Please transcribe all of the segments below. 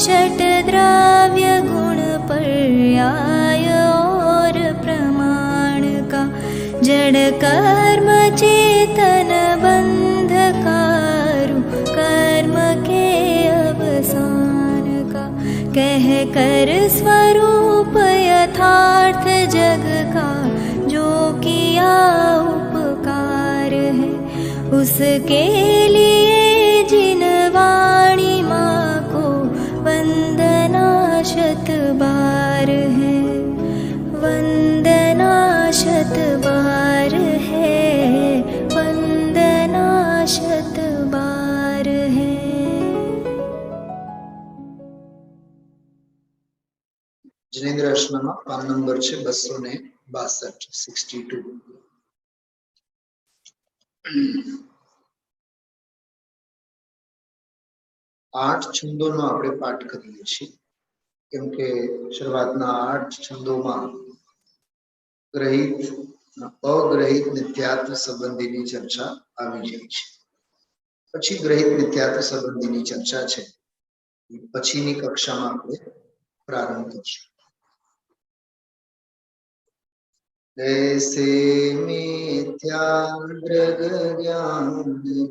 षट द्रव्य गुण पर्याय और प्रमाण का, जड़ कर्म चेतन बंध कारू कर्म के अवसान का, कह कर स्वरूप यथार्थ जग का जो किया उपकार है, उसके लिए जिन वाणी माँ को वंदना शत बार है, वंदना शत बार है, वंदना शत बार है। जिनेन्द्र अश्रमा पान नंबर છે 262 62। 8 છંદોનો આપણે પાઠ કરીએ છીએ, કેમ કે શરૂઆતના 8 છંદોમાં ગ્રહિત અગ્રહિત નિત્યાત્વ સંબંધીની ચર્ચા આવી જાય છે। પછી ગ્રહિત નિત્યાત્વ સંબંધીની ચર્ચા છે, પછીની કક્ષામાં આપણે પ્રારંભ કરીશું। ऐसे मिथ्या दृग ज्ञान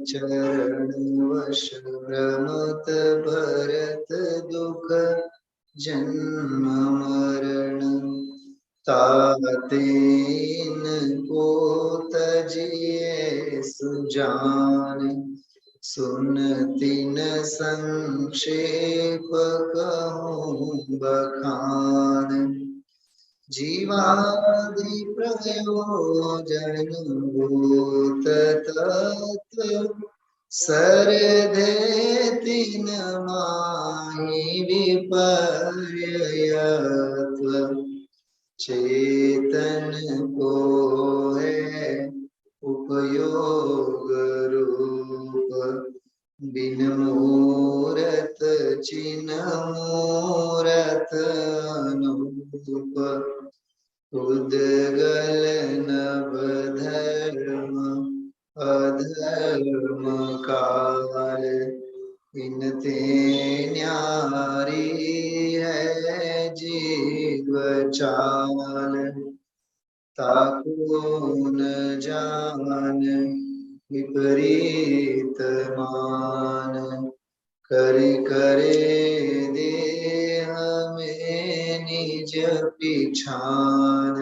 चरण वश भ्रमत भरत दुख जन्म मरण, तातेन को तजिए सुजान, सुनती न संक्षेप कहूँ बखान, जीवादि प्रयोजन भूत तत्व सरधे तीन माहि विपर्ययत्व, चेतन को है उपयोग रूप, बिन मूरत चिन्ह मूरत अनूप, उद्गल नव धर्म अधर्म काल, इनते न्यारी है जीव चाल, ताको न जान विपरीत मान, करि करे देह में निज पिछान,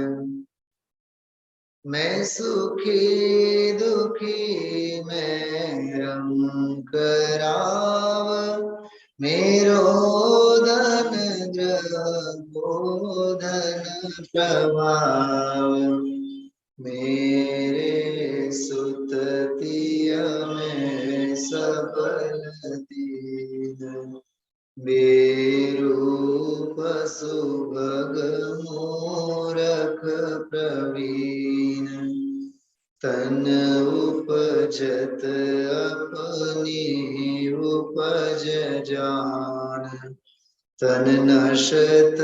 मैं सुखी दुखी मैं रंग कराव, मेरो धन द्रव्यो धन प्रभाव, मेरे सुततिय में सबल दीन, बेरूप सुभग मूरख प्रवीण, तन उपजत अपनी उपज जान, तन नशत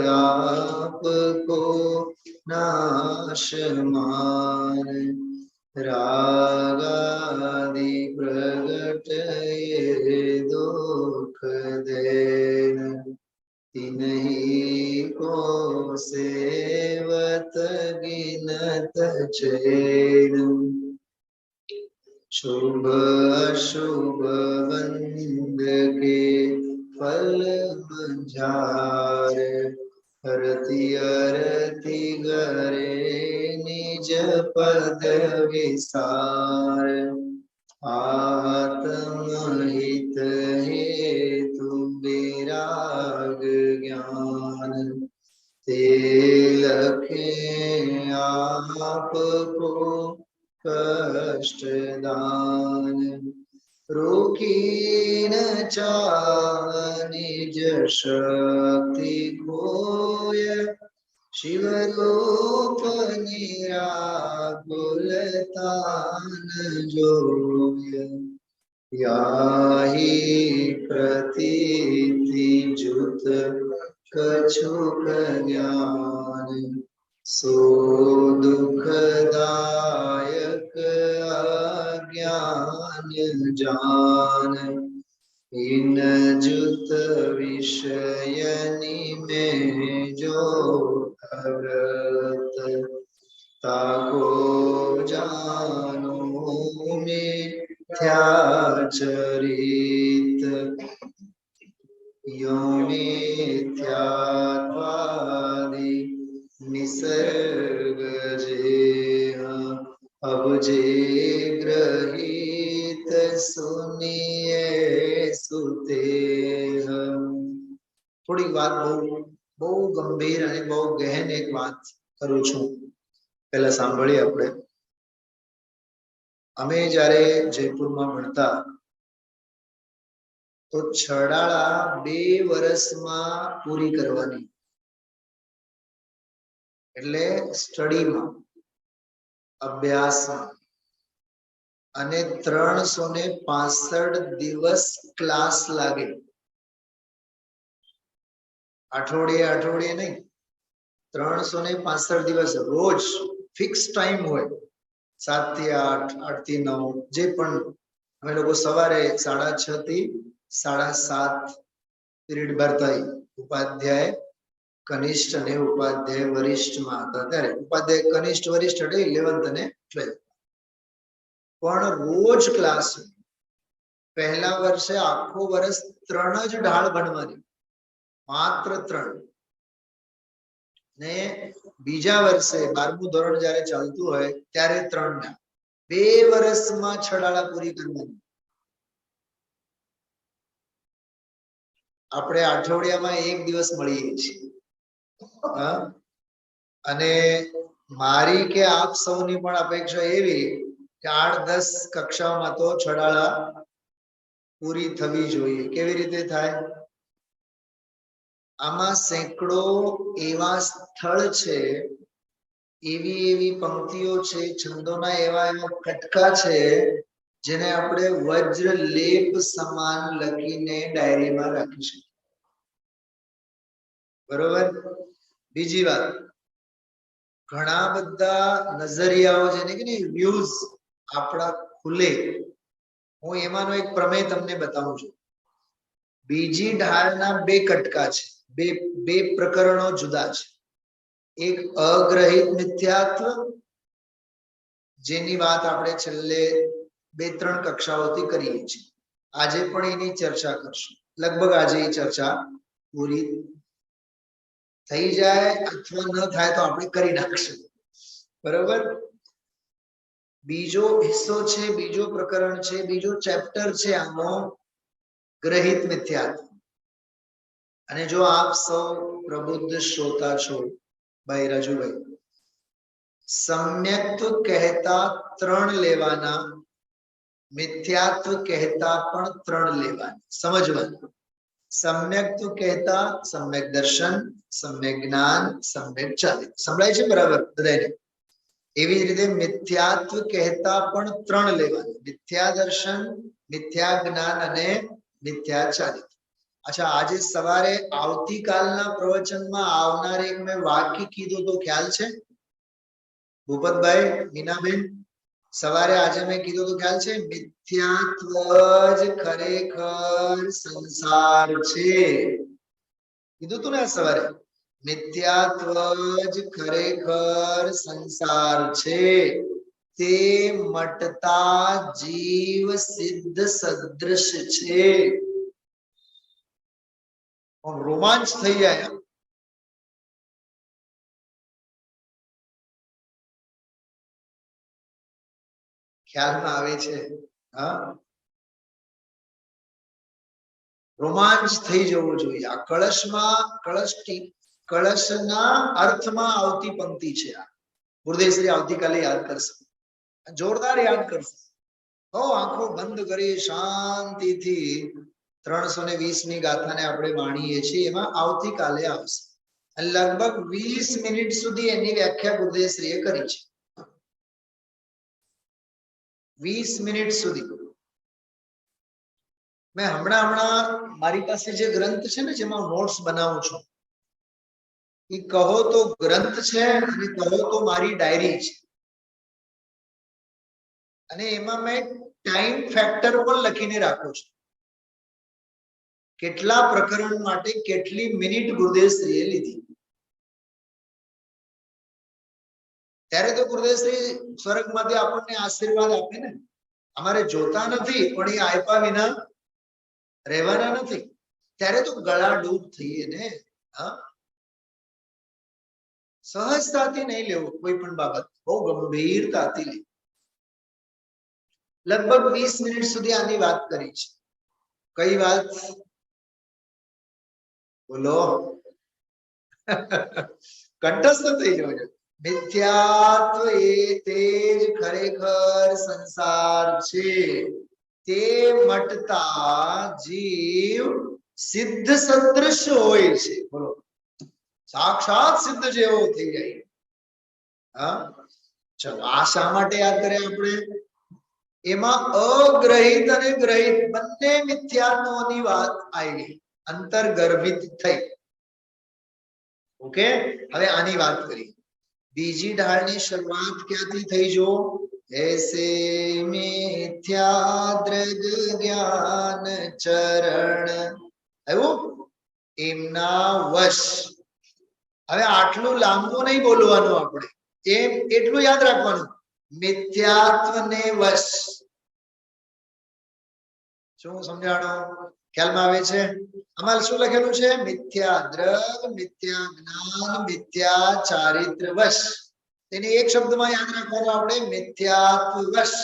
आप को नाश मान, रागादि प्रगट ये दुख देन, तिन्ही को सेवत गिनत चैन, शुभ अशुभ बंद के फल मंझार, रति अरति गरे निज पद विसार, आत्महित हेतु विराग ज्ञान, ते लखे आप को कष्ट दान, रोकी न चाह निज शक्ति खोय, शिव रूप निराकुल तान जोय, याहि प्रतीति जुत कछुक ज्ञान, सो दुखदायक अज्ञान जान, इन जुत विषयनि में जो भरत ताको जानो मिथ्या चरित यो मिथ्यात्वादि निसर्ग जेह अब जे ग्रहित सुनिए सुतेह। થોડી વાત બહુ ગંભીર અને બહુ ગહેન એક વાત કરું છું, પહેલા સાંભળીએ આપણે. અમે જ્યારે જયપુરમાં ભણતા તો છડાળા 2 વર્ષમાં પૂરી કરવાની, એટલે સ્ટડીમાં, અભ્યાસમાં, અને 365 દિવસ ક્લાસ લાગે. અઠવાડિયે નહીં, 365 દિવસ રોજ ફિક્સ ટાઈમ હોય, 7 થી 8, 8 થી 9, જે પણ. અમે લોકો સવારે 6:30 થી 7:30 પીરિયડ ભરતા. ઉપાધ્યાય કનિષ્ઠ અને ઉપાધ્યાય વરિષ્ઠમાં હતા ત્યારે. ઉપાધ્યાય કનિષ્ઠ વરિષ્ઠ એટલે 11th અને 12th. પણ રોજ ક્લાસ. પહેલા વર્ષે આખો વર્ષ 3 જ ઢાળ ભણવાની, માત્ર 3. ને બીજા વર્ષે 12મું ધોરણ જયારે ચાલતું હોય ત્યારે 3 ના. 2 વર્ષમાં છડાળા પૂરી કરવાની. આપણે અઠવાડિયામાં 1 દિવસ મળીએ છીએ. અને મારી કે આપ સૌની પણ અપેક્ષા એવી કે 8-10 કક્ષાઓમાં તો છડાળા પૂરી થવી જોઈએ. કેવી રીતે થાય? આમાં સેંકડો એવા સ્થળ છે, એવી પંક્તિઓ છે, છંદોના એવા કટકા છે, જેને આપણે વજ્ર લેપ સમાન લખીને ડાયરીમાં રાખી શકીએ. બરોબર. બીજી વાત, ઘણા બધા નજરિયાઓ જેને કે વ્યૂઝ આપણા ખુલે. હું એમાંનો એક પ્રમેય તમને બતાવું છું. બીજી ઢાળના 2 કટકા છે, બે પ્રકરણો જુદા છે. એક અગ્રહિત મિથ્યાત્વ, જેની વાત આપણે છેલ્લે 2-3 કક્ષાઓથી કરીએ છીએ. આજે પણ એની ચર્ચા કરશું. લગભગ આજે એ ચર્ચા પૂરી થઈ જાય અથવા ન થાય તો આપણે કરી નાખશું. બરોબર. બીજો હિસ્સો છે, બીજો પ્રકરણ છે, બીજો ચેપ્ટર છે આનો ગ્રહિત મિથ્યાત્વ. અને જો આપ સૌ પ્રબુદ્ધ શ્રોતા છો ભાઈ રાજુભાઈ, સમ્યક્ત્વ કહેતા 3 લેવાના, મિથ્યાત્વ કહેતા પણ 3 લેવાના. સમજવાનું. સમ્યક્ત્વ કહેતા સમ્યક દર્શન, સમ્યક જ્ઞાન, સમ્યક ચારિત્ર. સંભળાય છે બરાબર બધાને? એવી જ રીતે મિથ્યાત્વ કહેતા પણ 3 લેવાના: મિથ્યા દર્શન, મિથ્યા જ્ઞાન અને મિથ્યા ચારિત્ર. અચ્છા, આજે સવારે આવતીકાલના પ્રવચનમાં આવનાર એક મેં વાક્ય કીધું તો ખ્યાલ છે? ભૂપતભાઈ, મીનાબેન, સવારે આજે મેં કીધું તો ખ્યાલ છે? મિથ્યાત્વ જ ખરેખર સંસાર છે. કીધું તું ને સવારે? મિથ્યાત્વ જ ખરેખર સંસાર છે. તે મટતા જીવ સિદ્ધ સદૃશ છે. રોમાંચ થઈ જાય. ખ્યાલમાં આવે છે? હા, રોમાંચ થઈ જવો જોઈએ. આ કળશના અર્થમાં આવતી પંક્તિ છે. આ ગુરુદેવશ્રી આવતીકાલે યાદ કરશે, જોરદાર યાદ કરશે. આંખો બંધ કરી શાંતિથી 320ની ગાથાને આપણે વાણીએ છીએ. એમાં આવતીકાલે આવશે. લગભગ 20 મિનિટ સુધી એની વ્યાખ્યા ગુરુદેવશ્રીએ કરી છે. 20 મિનિટ સુધી. મેં હમણાં મારી પાસે જે ગ્રંથ છે ને, જેમાં નોટ્સ બનાવું છું, એ કહો તો ગ્રંથ છે અને કહો તો મારી ડાયરી છે. અને એમાં મેં ટાઈમ ફેક્ટર પણ લખીને રાખું છું. કેટલા પ્રકરણ માટે કેટલી મિનિટ ગુરુદેવશ્રીએ લીધી? ત્યારે તો ગુરુદેવશ્રી સ્વર્ગમાંથી આપણને આશીર્વાદ આપે ને, અમારે જોતા નથી પણ એ આપ્યા વિના રહેવાના નથી. ત્યારે તો ગળા ડૂબ થઈએ ને. સહજતાથી નહીં લેવું કોઈ પણ બાબત, બહુ ગંભીરતાથી લે. લગભગ 20 મિનિટ સુધી આની વાત કરી છે. કઈ વાત? બોલો. કંઠસ્થ થઈ ગયો છે. મિથ્યાત્વ એ તે જ ખરેખર સંસાર છે. તે મટતા જીવ સિદ્ધ સદૃશ હોય છે. બોલો, સાક્ષાત સિદ્ધ જેવો થઈ જાય. ચલો, આ શા માટે યાદ કર્યા આપણે? એમાં અગ્રહિત અને ગ્રહિત બંને મિથ્યાત્વની વાત આવી, અંતર્ગર્ભિત થઈ. ઓકે, હવે આની વાત કરી. બીજી ઢાળની શરૂઆત ક્યાંથી થઈ? જો ऐसे मिथ्याद्रग ज्ञान चरण આવ્યું એમના વશ. હવે આટલું લાંબુ નહીં બોલવાનું આપણે, એમ એટલું યાદ રાખવાનું. મિથ્યાત્વને વશ. શું સમજાણો? ખ્યાલમાં આવે છે? આમાં શું લખેલું છે? મિથ્યા દ્રગ, મિથ્યા જ્ઞાન, મિથ્યા ચારિત્ર વશ. તેને એક શબ્દમાં યાદ રાખવાનું આપણે, મિથ્યાત્વ વશ.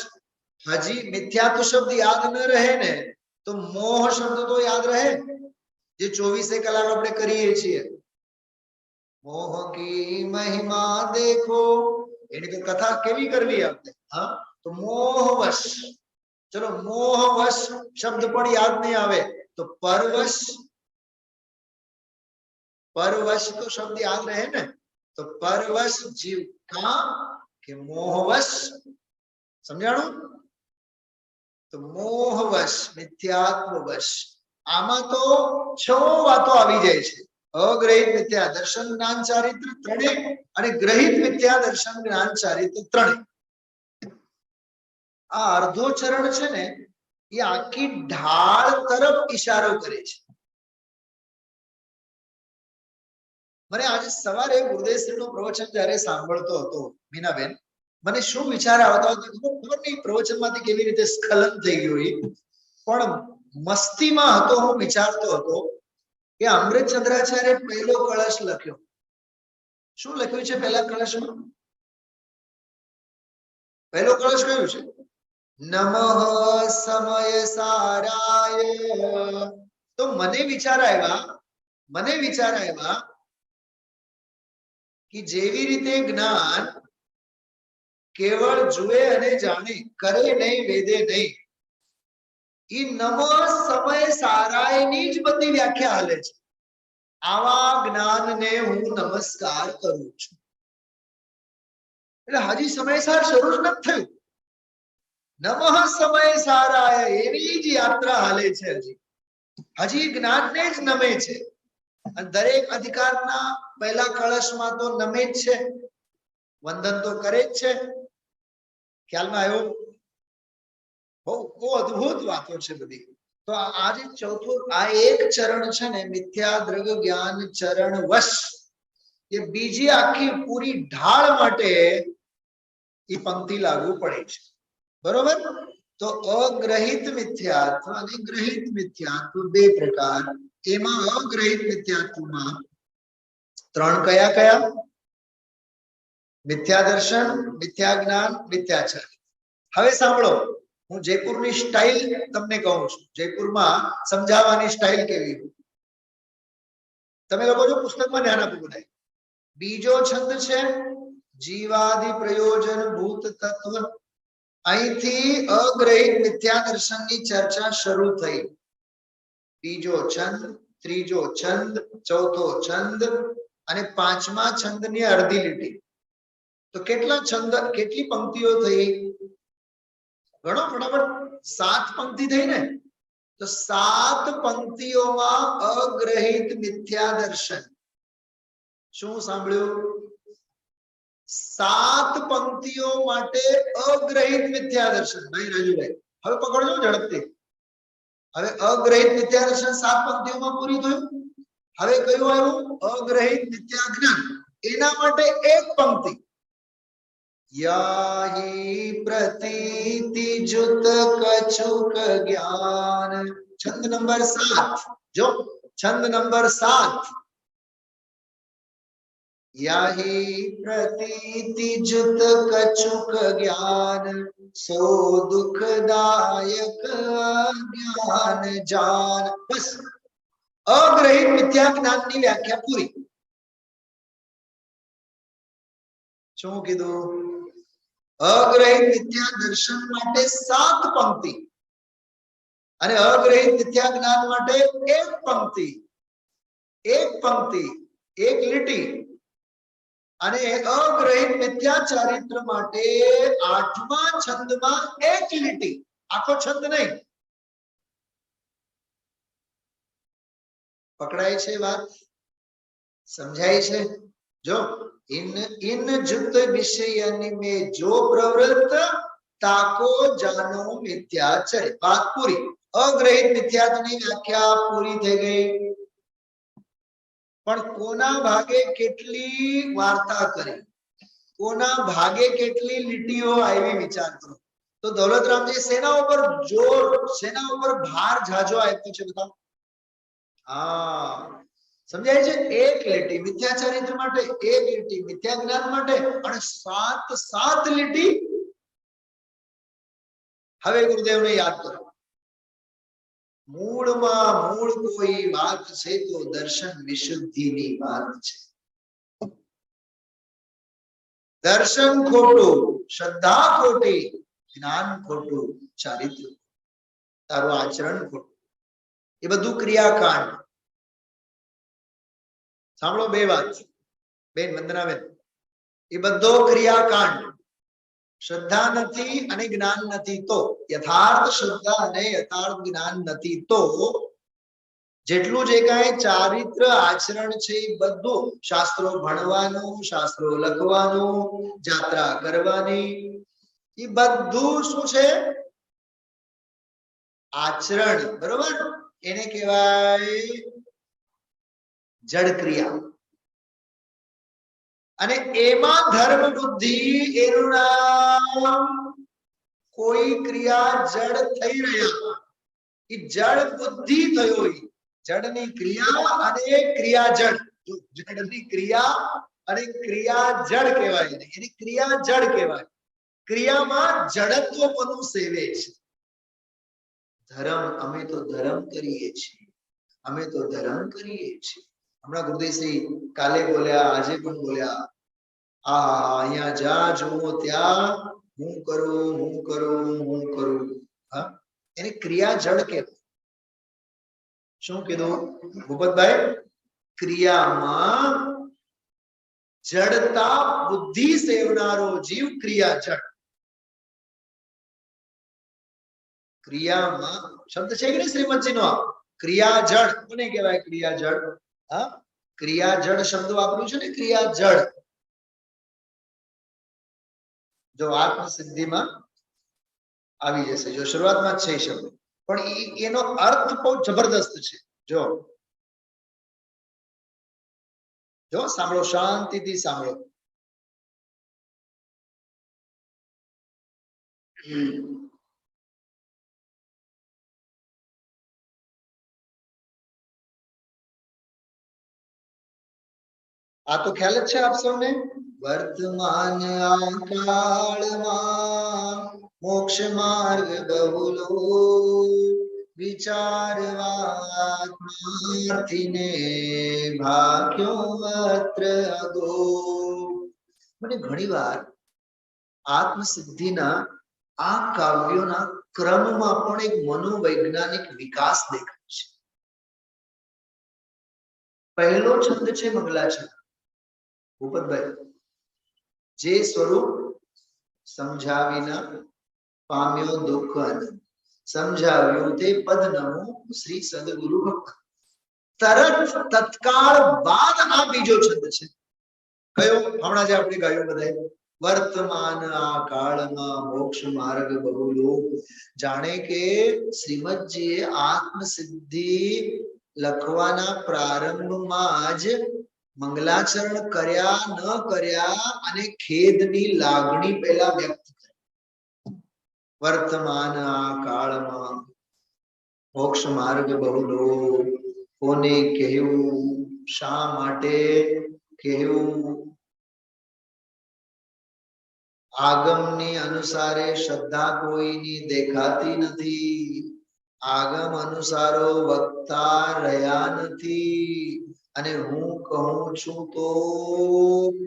હજી મિથ્યાત્વ શબ્દ યાદ ન રહે ને તો મોહ શબ્દ તો યાદ રહે, જે 24 કલાક આપણે કરીએ છીએ. મોહ કી મહિમા દેખો, એની તો કથા કેવી કરવી આપણે? હા, તો મોહવશ. ચલો, મોહવશ શબ્દ પણ યાદ નહીં આવે તો પરવશ. પરવશ તો શબ્દ યાદ રહે ને, તો પરવશ જીવ કા કે મોહવશ. સમજાણું? તો મોહવશ, મિથ્યાત્વવશ. આમાં તો 6 વાતો આવી જાય છે. અગ્રહિત મિથ્યા દર્શન જ્ઞાન ચારિત્ર ત્રણે અને ગ્રહિત મિથ્યા દર્શન જ્ઞાન ચારિત્ર ત્રણે. આ અર્ધો ચરણ છે ને, એ આખી ઢાળ તરફ ઈશારો કરે છે. મને આજે સવારે ગુરુદેવશ્રીનું પ્રવચન જ્યારે સાંભળતો હતો મીનાબેન, મને શું વિચાર આવતો હતો ખબર નહીં, પ્રવચનમાંથી કેવી રીતે સ્ખલન થઈ ગયું. પણ મસ્તીમાં હતો, હું વિચારતો હતો કે અમૃતચંદ્રાચાર્ય પહેલો કળશ લખ્યો. શું લખ્યું છે પહેલા કળશમાં? પહેલો કળશ કયું છે? નમઃ સમય સારાય. તો મને વિચાર આવ્યા કે જેવી રીતે જ્ઞાન કેવળ જુએ અને જાણે, કરે નહીં, વેદે નહીં, એ નમઃ સમય સારાયની જ બધી વ્યાખ્યા હાલે છે. આવા જ્ઞાનને હું નમસ્કાર કરું છું. એટલે હજી સમયસાર શરૂ જ નથી થયું. નમઃ સમય સારાય એની જ યાત્રા હાલે છે. હજી જ્ઞાનને જ નમે છે. અને દરેક અધિકારના પહેલા કળશમાં તો નમે જ છે, વંદન તો કરે જ છે. ખ્યાલમાં આવ્યો? બહુ અદભુત વાતો છે બધી. તો આજે ચોથું આ એક ચરણ છે ને, મિથ્યા દ્રગ જ્ઞાન ચરણ વશ, એ બીજી આખી પૂરી ઢાળ માટે એ પંક્તિ લાગુ પડે છે. બરોબર? તો અગ્રહિત મિથ્યાત્વ અને ગ્રહિત મિથ્યાત્વ બે પ્રકાર. એમાં અગ્રહિત મિથ્યાત્વમાં 3 કયા કયા? મિથ્યા દર્શન, મિથ્યા જ્ઞાન, મિથ્યાચાર. હવે સાંભળો, હું જયપુરની સ્ટાઇલ તમને કહું છું. જયપુરમાં સમજાવવાની સ્ટાઇલ કેવી? તમે લોકો જો પુસ્તકમાં ધ્યાન આપો બધાય. બીજો છંદ છે જીવાદિ પ્રયોજન ભૂત તત્વ. અહીંથી અગ્રહિત મિથ્યા દર્શનની ચર્ચા શરૂ થઈ. બીજો છંદ, ત્રીજો છંદ, ચોથો છંદ અને 5મા છંદની અડધી લીટી. તો કેટલા છંદ, કેટલી પંક્તિઓ થઈ? ગણો ફટાફટ. 7 પંક્તિ થઈ ને? તો 7 પંક્તિઓમાં અગ્રહિત મિથ્યા દર્શન. શું સાંભળ્યું? 7 પંક્તિઓ માટે અગ્રહિત મિથ્યા દર્શન. ભાઈ રાજુભાઈ, હવે પકડજો ઝડપથી. હવે અગ્રહિત મિથ્યા દર્શન 7 પંક્તિઓમાં પૂરી થયું. હવે કયું આવ્યું? અગ્રહિત મિથ્યા જ્ઞાન. એના માટે એક પંક્તિ, યાહી પ્રતીતિ જુત કછુક જ્ઞાન. છંદ નંબર 7. જો છંદ નંબર 7, યાહી પ્રતીતિ જુત કછુક જ્ઞાન સો દુઃખદાયક જ્ઞાન જાન. બસ અગ્રહિત મિથ્યા જ્ઞાનની વ્યાખ્યા પૂરી. શું કીધું? અગ્રહિત મિથ્યા દર્શન માટે 7 પંક્તિ અને અગ્રહિત મિથ્યા જ્ઞાન માટે એક પંક્તિ, એક પંક્તિ, એક લીટી. અને અગ્રહિત મિથ્યા ચારિત્ર માટે 8મા છંદમાં એક લીટી, આખો છંદ નહીં. પકડાય છે વાત? સમજાય છે? જો इन जुत विषयनि में जो प्रवृत्त ताको जानो मिथ्याचर. बात पूरी. अग्रहित मिथ्यात्वની વ્યાખ્યા પૂરી થઈ ગઈ. પણ કોના ભાગે કેટલી વાર્તા કરી, કોના ભાગે કેટલી લીટીઓ આવી, વિચાર કરો. તો દૌલતરામજી સેના ઉપર જોર, સેના ઉપર ભાર જાજો આપ્યો છે બતાવો. હા, સમજાય છે? એક લીટી મિથ્યા ચારિત્ર માટે, એક લીટી મિથ્યા જ્ઞાન માટે, અને 7 લીટી. હવે ગુરુદેવને યાદ કરો. મૂળમાં મૂળ કોઈ વાત છે તો દર્શન વિશુદ્ધિની વાત છે. દર્શન ખોટું, શ્રદ્ધા ખોટી, જ્ઞાન ખોટું, ચારિત્ર, તારું આચરણ ખોટું, એ બધું ક્રિયાકાંડ. સાંભળો બે વાત બેન, વંદનાબેન, એ બધો ક્રિયાકાંડ. શ્રદ્ધા નથી અને જ્ઞાન નથી તો, યથાર્થ શ્રદ્ધા અને યથાર્થ જ્ઞાન નથી તો જેટલું જે કાંઈ ચારિત્ર આચરણ છે એ બધું શાસ્ત્રો ભણવાનું, શાસ્ત્રો લખવાનું, જાત્રા કરવાની, એ બધું શું છે? આચરણ. બરોબર? એને કહેવાય જડ ક્રિયા. અને એમાં ધર્મ બુદ્ધિ, એનું નામ કોઈ ક્રિયા જડ થઈ રહ્યા, એ જડ બુદ્ધિ થયો. જડની ક્રિયા અને ક્રિયા જડ. જડની ક્રિયા અને ક્રિયા જડ કહેવાય, એની ક્રિયા જડ કહેવાય. ક્રિયામાં જડત્વ કોનું સેવે છે? ધર્મ. અમે તો ધર્મ કરીએ છીએ, અમે તો ધર્મ કરીએ છીએ. હમણાં ગુરુદેવશ્રી કાલે બોલ્યા, આજે પણ બોલ્યા, અહીંયા જા જુઓ ત્યાં હું કરું, હું કરું, હું કરું. હા, એને ક્રિયા જડ કહેવાય. શું કીધું ભૂપતભાઈ? ક્રિયામાં જડતા બુદ્ધિ સેવનારો જીવ ક્રિયા જડ. ક્રિયામાં શબ્દ છે કે નહીં શ્રીમદજી નો? ક્રિયા જડ કોને કહેવાય? ક્રિયા જડ. હા, ક્રિયા જડ શબ્દ વાપર્યું છે ને, ક્રિયા જડ. જો આત્મસિદ્ધિમાં આવી જશે, જો શરૂઆતમાં જ છે શબ્દ, પણ એનો અર્થ બહુ જબરદસ્ત છે. જો જો સાંભળો, શાંતિથી સાંભળો. આ તો ખ્યાલ જ છે આપ સૌને. વર્તમાન કાળમાં મોક્ષ માર્ગ બહુલો વિચારવાત્માર્થીને ભાગ્યો અત્ર અગો. મને ઘણીવાર આત્મસિદ્ધિના આ કાવ્યોના ક્રમમાં પણ એક મનોવૈજ્ઞાનિક વિકાસ દેખાય છે. પહેલો છંદ છે મંગલાચરણ. ભૂપતભાઈ, જે સ્વરૂપ સમજાવીના પામ્યો દુઃખ આનંદ, સમજાવ્યું તે પદ નમો શ્રી સદગુરુ ભક્ત. તરત તત્કાળ બાદ આ બીજો છંદ છે. કયો? હમણાં જે આપણે ગાયો બધાય વર્તમાન આ કાળમાં મોક્ષ માર્ગ બહુ લોક જાણે કે શ્રીમદજીએ આત્મસિદ્ધિ લખવાના પ્રારંભમાં જ મંગલાચરણ કર્યા ન કર્યા અને ખેદની લાગણી પહેલા વ્યક્ત કરી. વર્તમાન આ કાળમાં મોક્ષ માર્ગ બહુ લોક કોને કહેવું, શા માટે કહેવું? આગમની અનુસારે શ્રદ્ધા કોઈની દેખાતી નથી. આગમ અનુસારો વક્તા રહ્યા નથી અને હું કહું છું તો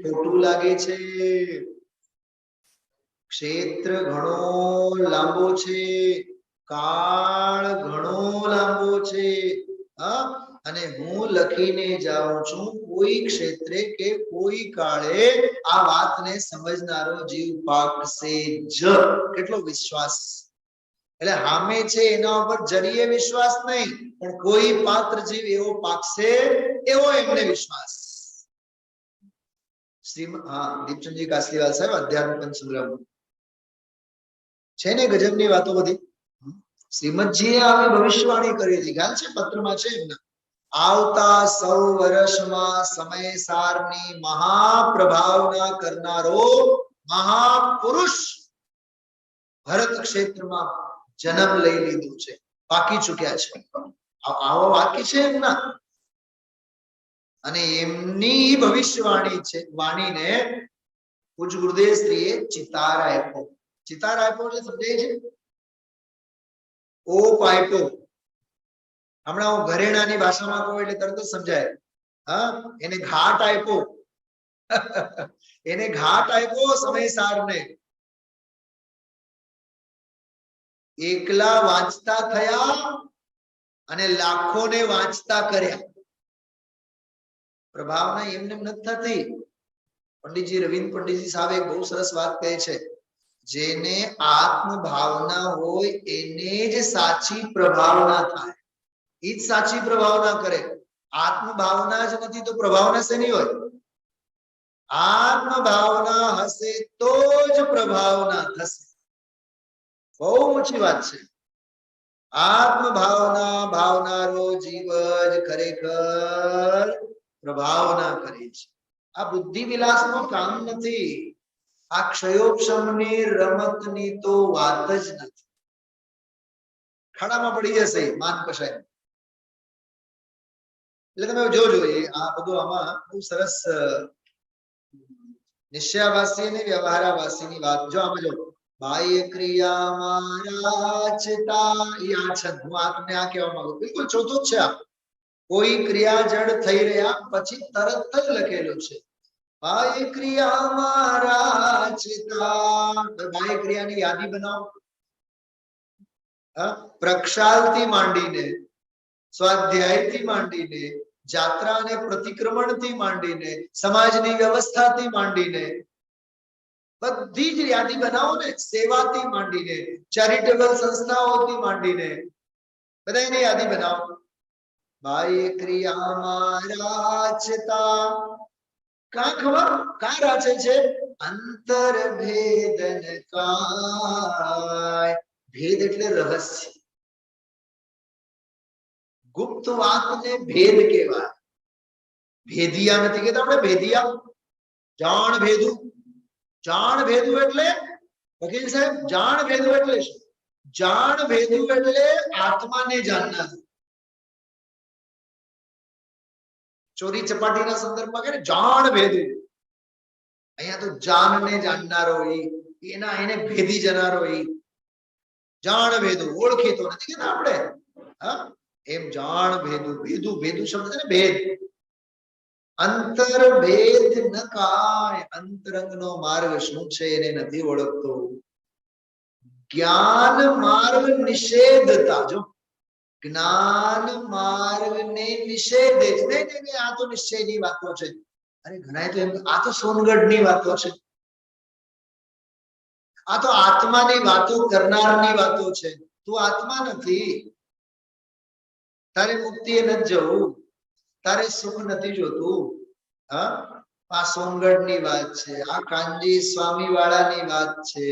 ખોટું લાગે છે. ક્ષેત્ર ઘણો લાંબો છે, કાળ ઘણો લાંબો છે, અને હું લખીને જાઉં છું કોઈ ક્ષેત્રે કે કોઈ કાળે આ વાતને સમજનારો જીવ પાકશે જ. કેટલો વિશ્વાસ! એટલે હામે છે એના ઉપર જરીએ વિશ્વાસ નહીં, પણ કોઈ પાત્ર જીવ એવો પાકશે એવો એમને વિશ્વાસ. દીપચંદજી કાસલીવાલ સાહેબ અધ્યાત્મ પંચસંગ્રહ છે ને, ગજબની વાતો બધી. શ્રીમદજીએ આવી ભવિષ્યવાણી કરી હતી, ખ્યાલ છે? પત્રમાં છે એમના. આવતા 100 વર્ષમાં સમયસારની મહાપ્રભાવના કરનારો મહાપુરુષ ભરત ક્ષેત્રમાં જન્મ લઈ લીધું છે, પાકી ચુક્યા છે. આવો વાક્ય છે એમના. અને એમની ભવિષ્યવાણી છે, વાણીને પૂજ્ય ગુરુદેવ શ્રીએ ચિતાર આપ્યો. ચિતાર આપ્યો એટલે સમજાય છે? ઓપ આપ્યો. હમણાં હું ઘરેણાની ભાષામાં કહું એટલે તરત જ સમજાય. એને ઘાટ આપ્યો. એને ઘાટ આપ્યો સમયસારને. એકલા વાંચતા થયા અને લાખોને વાંચતા કર્યા. પ્રભાવના એમને નથી થતી. પંડિતજી રવિન્દ્ર પંડિતજી સાહેબ એક બહુ સરસ વાત કહે છે, જેને આત્મ ભાવના હોય એને જ સાચી પ્રભાવના થાય. એ જ સાચી પ્રભાવના કરે. આત્મ ભાવના જ નથી તો પ્રભાવના શેની હોય? આત્મ ભાવના હશે તો જ પ્રભાવના થશે. બહુ ઊંચી વાત છે. આત્મ ભાવના ભાવનારો જીવ જ ખરેખર પ્રભાવના કરે છે. આ બુદ્ધિ વિલાસ નું કામ નથી. આ ક્ષયોક્ષમની રમતની તો વાત જ નથી. ખાડામાં પડી જશે માન કશાય. એટલે તમે જોજો, આ બધું આમાં બહુ સરસ નિશ્ચયાવાસી અને વ્યવહારાવાસીની વાત. જો આમાં જો, બાહ્ય ક્રિયામાં રાચતા, આ છંદ હું આ તમને આ કહેવા માંગુ, બિલકુલ ચોથો જ છે. આ કોઈ ક્રિયા જડ થઈ રહ્યા પછી તરત જ લખેલું છે. બાહ્ય ક્રિયામાં રાચતા, બાહ્ય ક્રિયાની યાદી બનાવો. પ્રક્ષાલથી માંડીને, સ્વાધ્યાયથી માંડીને, જાત્રા અને પ્રતિક્રમણથી માંડીને, સમાજની વ્યવસ્થાથી માંડીને બધી જ યાદી બનાવો ને. સેવાથી માંડીને, ચેરિટેબલ સંસ્થાઓથી માંડીને બધાની યાદી બનાવો. બાહ્ય ક્રિયામાં રાચતા, કા ખબર કા રાચે છે? અંતર ભેદન કાય. ભેદ એટલે રહસ્ય. ગુપ્ત વાતને ભેદ કહેવાય. ભેદિયા નથી કહેતા આપણે, ભેદિયા. જાણ ભેદું. જાણ ભેદું એટલે વકીલ સાહેબ, જાણ ભેદું એટલે શું? જાણ ભેદું એટલે આત્માને જાણનાર. ચોરી ચપાટીના સંદર્ભમાં કહે ને જાણ ભેદું. અહીંયા તો જાનને જાણનારો એને ભેદી જનારો જાણ ભેદું. ઓળખીતો નથી કેતા આપણે. એમ જાણ ભેદું. ભેદું ભેદું શબ્દ છે ને, ભેદ. અંતર ભેદ ન કાય. અંતરંગનો માર્ગ શું છે એને નથી ઓળખતો. જ્ઞાન માર્ગ નિષેધતા. જો જ્ઞાન માર્ગને નિષેધે છે. નહીં, આ તો નિશ્ચયની વાતો છે. અરે ઘણા તો એમ, આ તો સોનગઢની વાતો છે, આ તો આત્માની વાતો કરનારની વાતો છે. તું આત્મા નથી. તારે મુક્તિએ નથી જવું, તારે સુખ નથી જોતું. આ સોનગઢની વાત છે, આ કાનજી સ્વામી વાળાની વાત છે,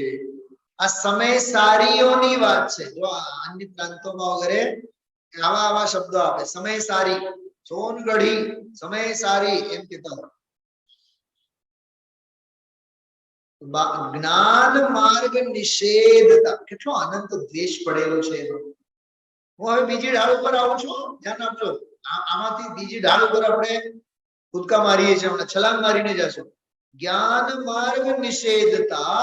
આ સમય સારીઓની વાત છે. જો અન્ય પ્રાંતોમાં વગેરે આવા આવા શબ્દો આપે, સમય સારી, સોનગઢી, સમય સારી એમ કહેતા હોય. જ્ઞાન માર્ગ નિષેધતા, કેટલો અનંત દ્વેષ પડેલો છે એનો. હું હવે બીજી ઢાળ ઉપર આવું છું, ધ્યાન આપજો. આમાંથી બીજી ઢાળ ઉપર આપણે કૂદકા મારીએ છીએ, હમણાં છલાંગ મારીને જશું. જ્ઞાન માર્ગ નિષેધતા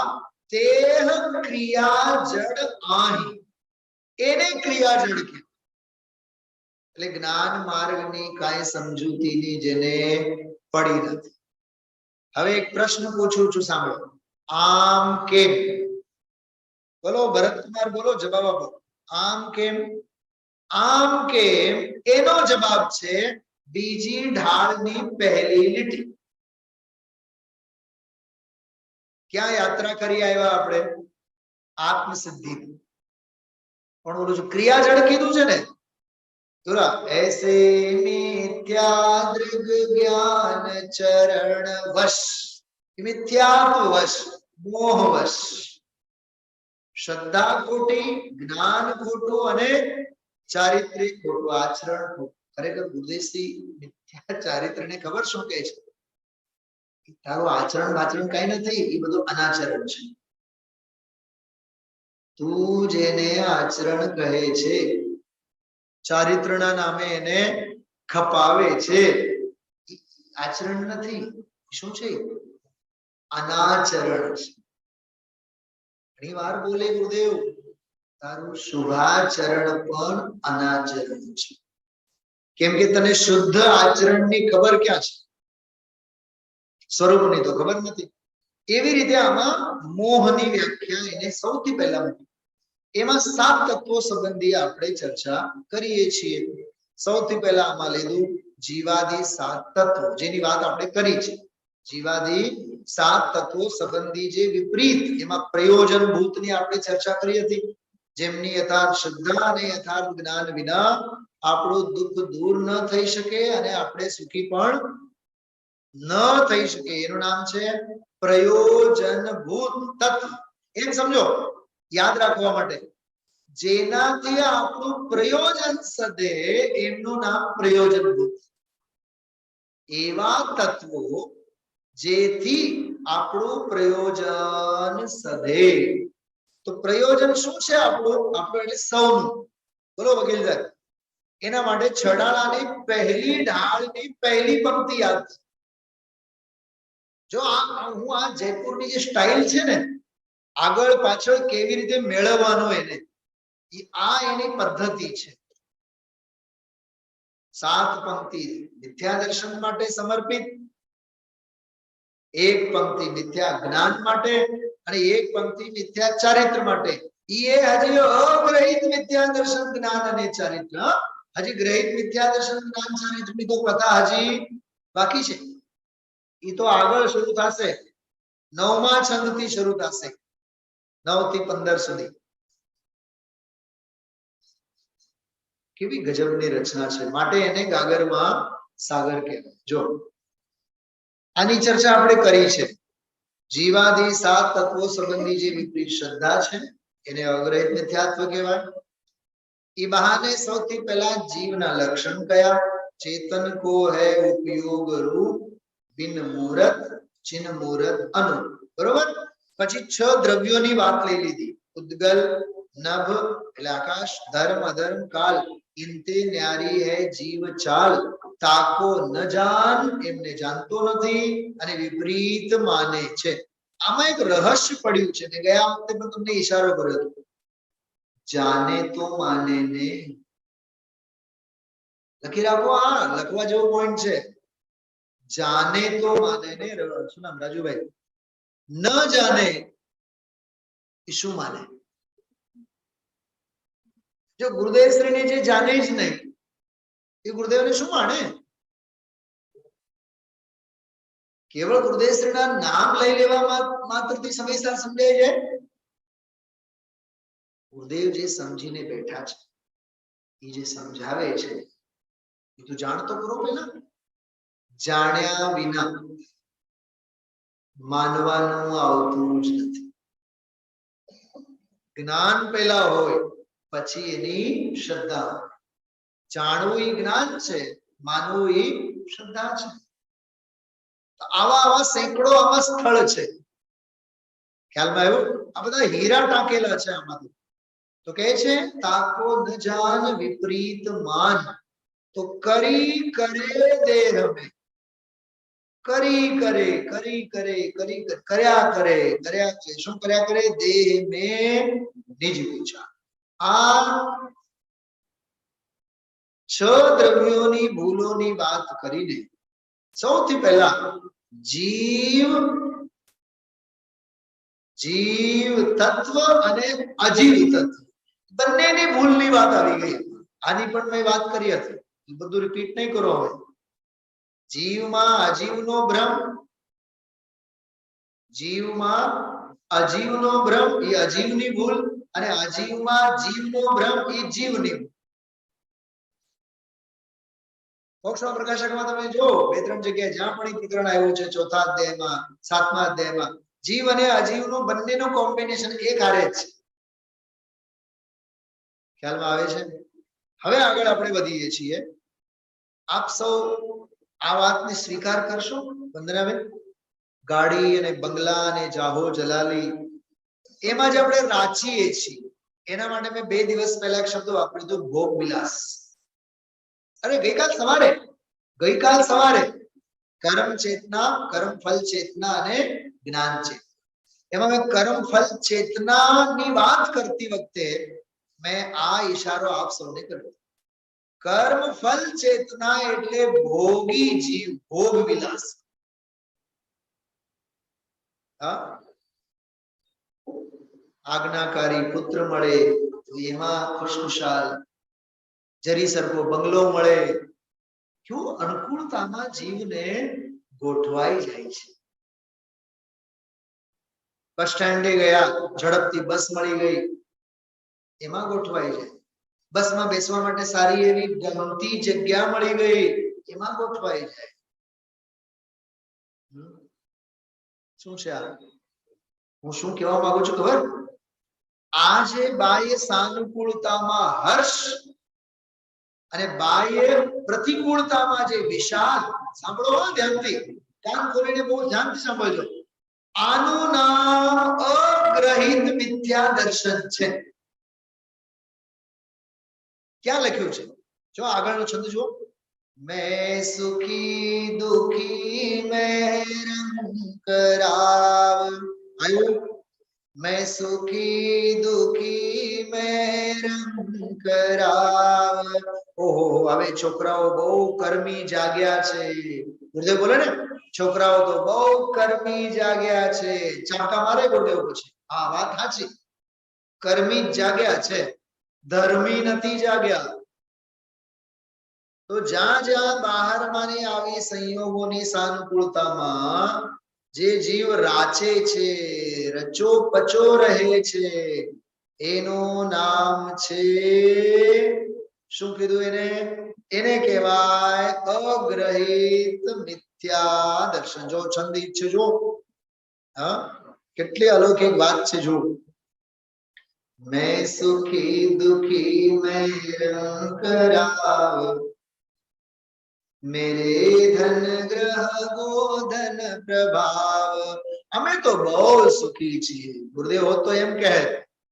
તેહ ક્રિયા જડ આહી, એને ક્રિયા જડ કે. એટલે જ્ઞાન માર્ગની કાંઈ સમજૂતીની જેને પડી નથી. હવે એક પ્રશ્ન પૂછું છું, સાંભળો. આમ કેમ? બોલો ભરતકુમાર, બોલો, જવાબ આપો. આમ કેમ? આમ કેમ એનો જવાબ છે બીજી ઢાળની પહેલી લીટી. ક્યાં યાત્રા કરી આવ્યા આપણે? આત્મસિદ્ધિ. પણ બોલું છું ક્રિયા જડ કીધું છે ને, ऐसे मिथ्या दृग ज्ञान चरण वश, मिथ्यात्व वश, मोह वश, શ્રદ્ધા ખોટી, જ્ઞાન ખોટું અને ચારિત્રિક ખોટું, આચરણ ખોટું. ખરેખર ગુરુદેવશ્રી મિથ્યા ચારિત્રને ખબર શું કહે છે? તારું આચરણ કઈ નથી, એ બધું અનાચરણ છે. તું જેને આચરણ કહે છે, ચારિત્રના નામે એને ખપાવે છે, આચરણ નથી. શું છે? અનાચરણ છે. ઘણી વાર બોલે ગુરુદેવ, તારું શુભાચરણ પણ અનાચરણ છે. કેમ કે તને શુદ્ધ આચરણની ખબર ક્યાં છે? સ્વરૂપની તો ખબર નથી. એવી રીતે આમાં મોહની વ્યાખ્યા એને સૌથી પહેલા મૂકી. એમાં 7 તત્વો સંબંધી આપણે ચર્ચા કરીએ છીએ. સૌથી પહેલા આમાં લીધું જીવાદી 7 તત્વો, જેની વાત આપણે કરી છે. જીવાદી 7 તત્વો સંબંધી જે વિપરીત, એમાં પ્રયોજન ભૂતની આપણે ચર્ચા કરી હતી. જેમની યથાર્થ શ્રદ્ધા અને યથાર્થ જ્ઞાન વિના આપણું દુઃખ દૂર ન થઈ શકે અને આપણે સુખી પણ ન થઈ શકે. એનું નામ છે પ્રયોજન ભૂત તત્વ. એમ સમજો, યાદ રાખવા માટે, જેનાથી આપણું પ્રયોજન સધે એમનું નામ પ્રયોજન ભૂત. એવા તત્વો જેથી આપણું પ્રયોજન સધે. તો પ્રયોજન શું છે આપણું? એટલે સૌનું. બોલો વકીલ સાહેબ. એના માટે છડાળાની પહેલી ઢાળની પહેલી પંક્તિ યાદ. જો હું આ જયપુરની જે સ્ટાઇલ છે ને, આગળ પાછળ કેવી રીતે મેળવવાનો એને, આ એની પદ્ધતિ છે. 7 પંક્તિ મિથ્યા દર્શન માટે સમર્પિત, 1 પંક્તિ મિથ્યા જ્ઞાન માટે અને 1 પંક્તિ મિથ્યા ચારિત્ર માટે. એ હજી અગ્રહિત મિથ્યા દર્શન જ્ઞાન અને ચારિત્ર. હજી ગ્રહિત મિથ્યા દર્શન જ્ઞાન ચારિત્રની તો કથા હજી બાકી છે. એ તો આગળ શરૂ થશે, 9મા છંદથી શરૂ થશે, 9 થી 15 સુધી. કેવી ગજબની રચના છે, માટે એને ગાગરમાં સાગર કહેવાય. જો આની ચર્ચા આપણે કરી છે. જીવાદી 7 તત્વો સંબંધી જે વિપરીત શ્રદ્ધા છે એને અગ્રહિત મિથ્યાત્વ કહેવાય. એ બહાને સૌથી પહેલા જીવના લક્ષણ કયા? ચેતન કો હૈ ઉપયોગ રૂપ, બિન મુહૂર્ત, ચિન્હ મુહૂર્ત, અનુ. બરોબર. પછી 6 દ્રવ્યોની વાત લઈ લીધી. ઉદ્ગલ, નભ એટલે આકાશ, ધર્મ, અધર્મ, કાલ, ઇનતે ન્યારી હૈ જીવ ચાલ, તાકો ન જાન એમને જાણતો નથી અને વિપરીત માને છે. આમાં એક રહસ્ય પડ્યું છે ને, ગયા વખતે પણ તમને ઈશારો કર્યો હતો. જાને તો માને ને. લખી રાખો, આ લખવા જેવો પોઈન્ટ છે. જાને તો માને ને. શું નામ રાજુભાઈ? ન જાને એ શું માને? જો ગુરુદેવશ્રીને જે જાણે જ નહીં, એ ગુરુદેવને શું માને? કેવળ ગુરુદેવશ્રીના નામ લઈ લેવામાં માત્રથી સમયસર સમજાય છે. ગુરુદેવ જે સમજીને બેઠા છે, એ જે સમજાવે છે, એ તું જાણતો કરો. પેલા જાણ્યા વિના માનવાનું આવતું જ નથી. જ્ઞાન પહેલા હોય પછી એની શ્રદ્ધા. જાણવું એ જ્ઞાન છે, માનવું એ શ્રદ્ધા છે. આવા સેંકડો આવા સ્થળ છે. ખ્યાલમાં આવ્યું? આ બધા હીરા ટાંકેલા છે આમાંથી. તો કહે છે તાકો ન જાન વિપરીત માન, તો કરી કરે દેહ મેં. કરી કરે કર્યા કરે શું કર્યા કરે? દેહ મેં નિજ વિચાર. આ 6 દ્રવ્યોની ભૂલોની વાત કરીને સૌથી પહેલા જીવ તત્વ અને અજીવ તત્વ બંનેની ભૂલની વાત આવી ગઈ. આની પણ મેં વાત કરી હતી, બધું રિપીટ નહીં કરો. હવે જીવમાં અજીવનો ભ્રમ, જીવમાં અજીવનો ભ્રમ એ અજીવની ભૂલ, અને અજીવમાં જીવનો ભ્રમ એ જીવની ભૂલ. મોક્ષમાં પ્રકાશકમાં તમે જો 2-3 જગ્યાએ જ્યાં પણ પ્રકરણ આવ્યું છે, 4થા અધ્યાયમાં, 7મા અધ્યાયમાં, જીવ અને અજીવનું બંનેનો કોમ્બિનેશન એક હારે છે. ખ્યાલમાં આવે છે? હવે આગળ આપણે વધીએ છીએ. આપ સૌ આ વાતને સ્વીકાર કરશો વંદનાબેન? ગાડી અને બંગલા અને જાહો જલાલી એમાં જ આપણે રાચીએ છીએ. એના માટે મેં 2 દિવસ પહેલા એક શબ્દ વાપર્યો હતો, ભોગ વિલાસ. અરે ગઈકાલ સવારે કર્મ ચેતના, કર્મ ફલ ચેતના અને જ્ઞાન ચેતના. એમાં મેં કર્મ ફલ ચેતનાની વાત કરતી વખતે મેં આ ઈશારો આપ સૌને કર્યો. કર્મ ફલ ચેતના એટલે ભોગી જીવ, ભોગ વિલાસ. આજ્ઞાકારી પુત્ર મળે તો એમાં ખુશખુશાલ, જરી સરખો બંગલો મળે, ક્યું અનુકૂળતામાં જીવને ગોઠવાઈ જાય છે. બસ સ્ટેન્ડે ગયા, ઝડપથી બસ મળી ગઈ, એમાં ગોઠવાઈ જાય. બસમાં બેસવા માટે સારી એવી ગમતી જગ્યા મળી ગઈ, એમાં ગોઠવાઈ જાય. શું છે આ? હું શું કહેવા માંગુ છું ખબર? આ જે બાહ્ય સાનુકૂળતામાં હર્ષ અને બાહ્ય પ્રતિકૂળતામાં જે વિષાદ, સાંભળો ધ્યાનથી, કાન ખોલીને બહુ ધ્યાનથી સાંભળજો. આનું નામ અગ્રહિત મિથ્યા દર્શન છે. ક્યાં લખ્યું છે? જો આગળનો છંદ જુઓ. मैं सुखी दुखी मैं रंग कराव. आयु मैं सुखी दुखी मैं रंग कराव. ओहो, હવે છોકરાઓ બહુ કર્મી જાગ્યા છે. ગુરુદેવ બોલે ને, છોકરાઓ તો બહુ કર્મી જાગ્યા છે. ચાકા મારે ગુરુદેવ પછી. હા, વાત સાચી. કર્મી જાગ્યા છે, ધર્મી નથી જાગ્યા. તો જ્યાં જ્યાં બહારમાંની આવી સંયોગોની સાનુકૂળતામાં જે જીવ રાચે છે, રચો પચો રહે છે, એનું નામ છે, શું કીધું એને? એને કહેવાય અગ્રહિત મિથ્યા દર્શન. જો છંદ છે, જો હા કેટલી અલૌકિક વાત છે. જો मैं सुखी दुखी मैं रंग कराव, मेरे धन ग्रह गोधन प्रभाव. અમે તો બહુ સુખી છીએ. ગુરુદેવ હો તો એમ કહે,